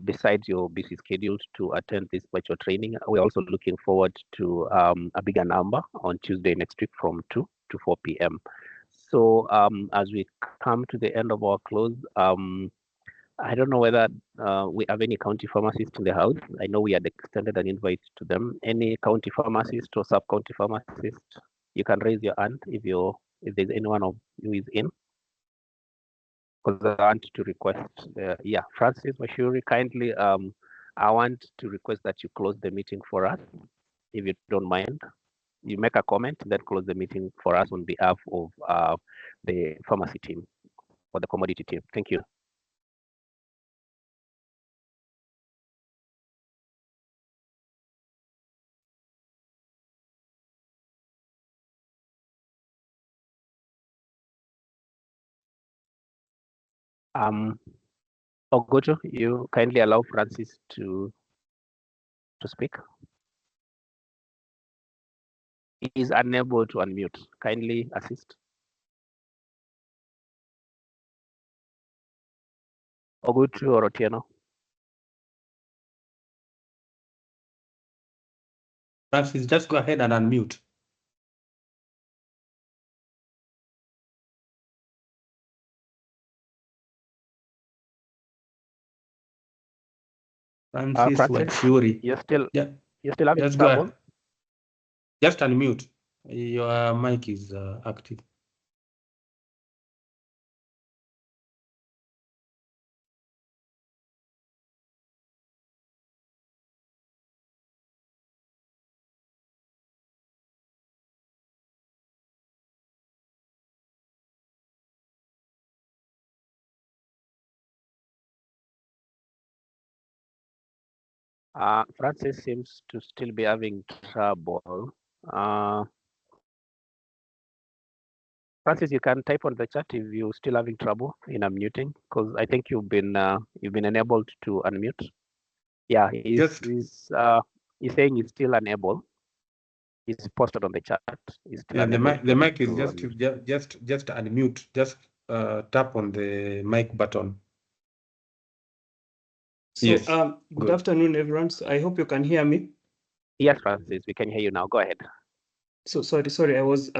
Besides your busy schedules to attend this virtual training, we're also looking forward to a bigger number on Tuesday next week from 2 to 4 p.m. So as we come to the end of our close, I don't know whether we have any county pharmacists in the house. I know we had extended an invite to them. Any county pharmacist or sub-county pharmacist, you can raise your hand if there's anyone of you is in. Because I want to request, Francis Mashuri, kindly, I want to request that you close the meeting for us, if you don't mind. You make a comment, then close the meeting for us on behalf of the pharmacy team or the commodity team. Thank you. Ogoto, you kindly allow Francis to speak. He is unable to unmute. Kindly assist. Ogoto or Otieno? Francis, just go ahead and unmute. Francis, Wachuri. You're still having Just trouble? Just unmute. Your mic is active. Francis seems to still be having trouble. Francis, you can type on the chat if you're still having trouble in unmuting, because I think you've been enabled to unmute. Yeah, he's saying he's still unable. He's posted on the chat. Yeah, the mic is just unmute. Just tap on the mic button. So, yes. Good afternoon, everyone. So I hope you can hear me. Yes, Francis, we can hear you now. Go ahead. So sorry, I was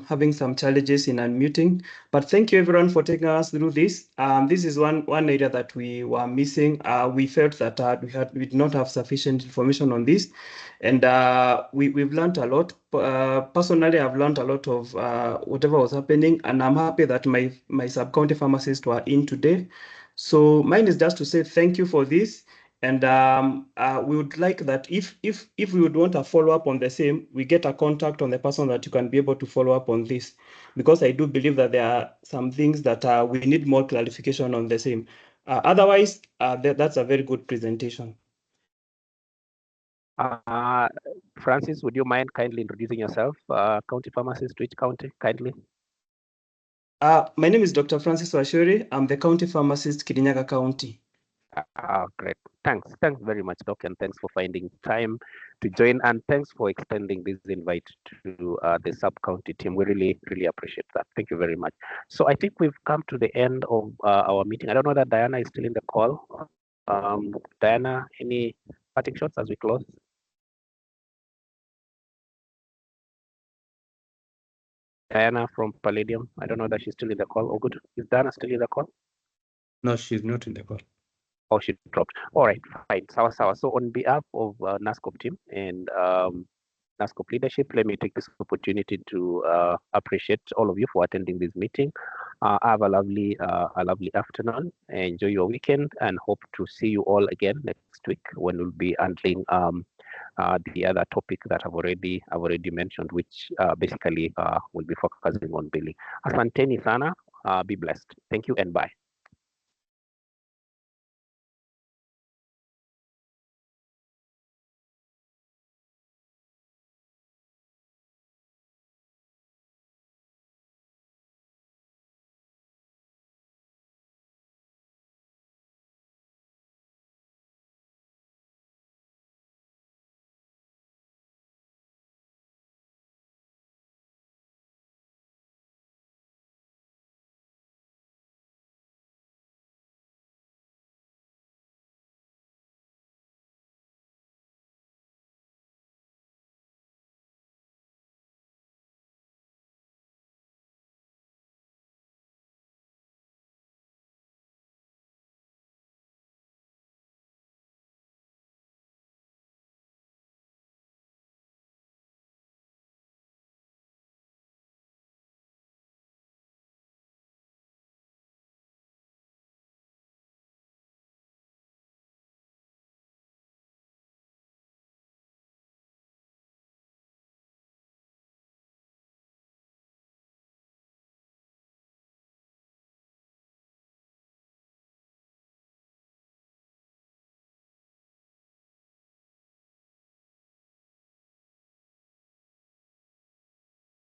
having some challenges in unmuting, but thank you everyone for taking us through this. This is one area that we were missing. We felt that we did not have sufficient information on this, and we've learned a lot. Personally, I've learned a lot of whatever was happening, and I'm happy that my sub-county pharmacists were in today. So mine is just to say thank you for this. And we would like that if we would want a follow-up on the same, we get a contact on the person that you can be able to follow up on this, because I do believe that there are some things that we need more clarification on the same. Otherwise, that's a very good presentation. Francis, would you mind kindly introducing yourself? County pharmacist, which county, kindly? My name is Dr. Francis Wachuri. I'm the county pharmacist, Kirinyaga County. Great. Thanks very much, Doc, and thanks for finding time to join, and thanks for extending this invite to the sub-county team. We really appreciate that. Thank you very much. So I think we've come to the end of our meeting. I don't know that Diana is still in the call. Diana, any parting shots as we close? Diana from Palladium, I don't know that she's still in the call. Oh, good. Is Diana still in the call? No, she's not in the call. Oh, she dropped. All right, fine. Sawa. So on behalf of NASCOP team and NASCOP leadership, let me take this opportunity to appreciate all of you for attending this meeting. Have a lovely afternoon. Enjoy your weekend, and hope to see you all again next week when we'll be handling the other topic that I've already mentioned, which basically will be focusing on billing. Asanteni sana. Be blessed. Thank you and bye.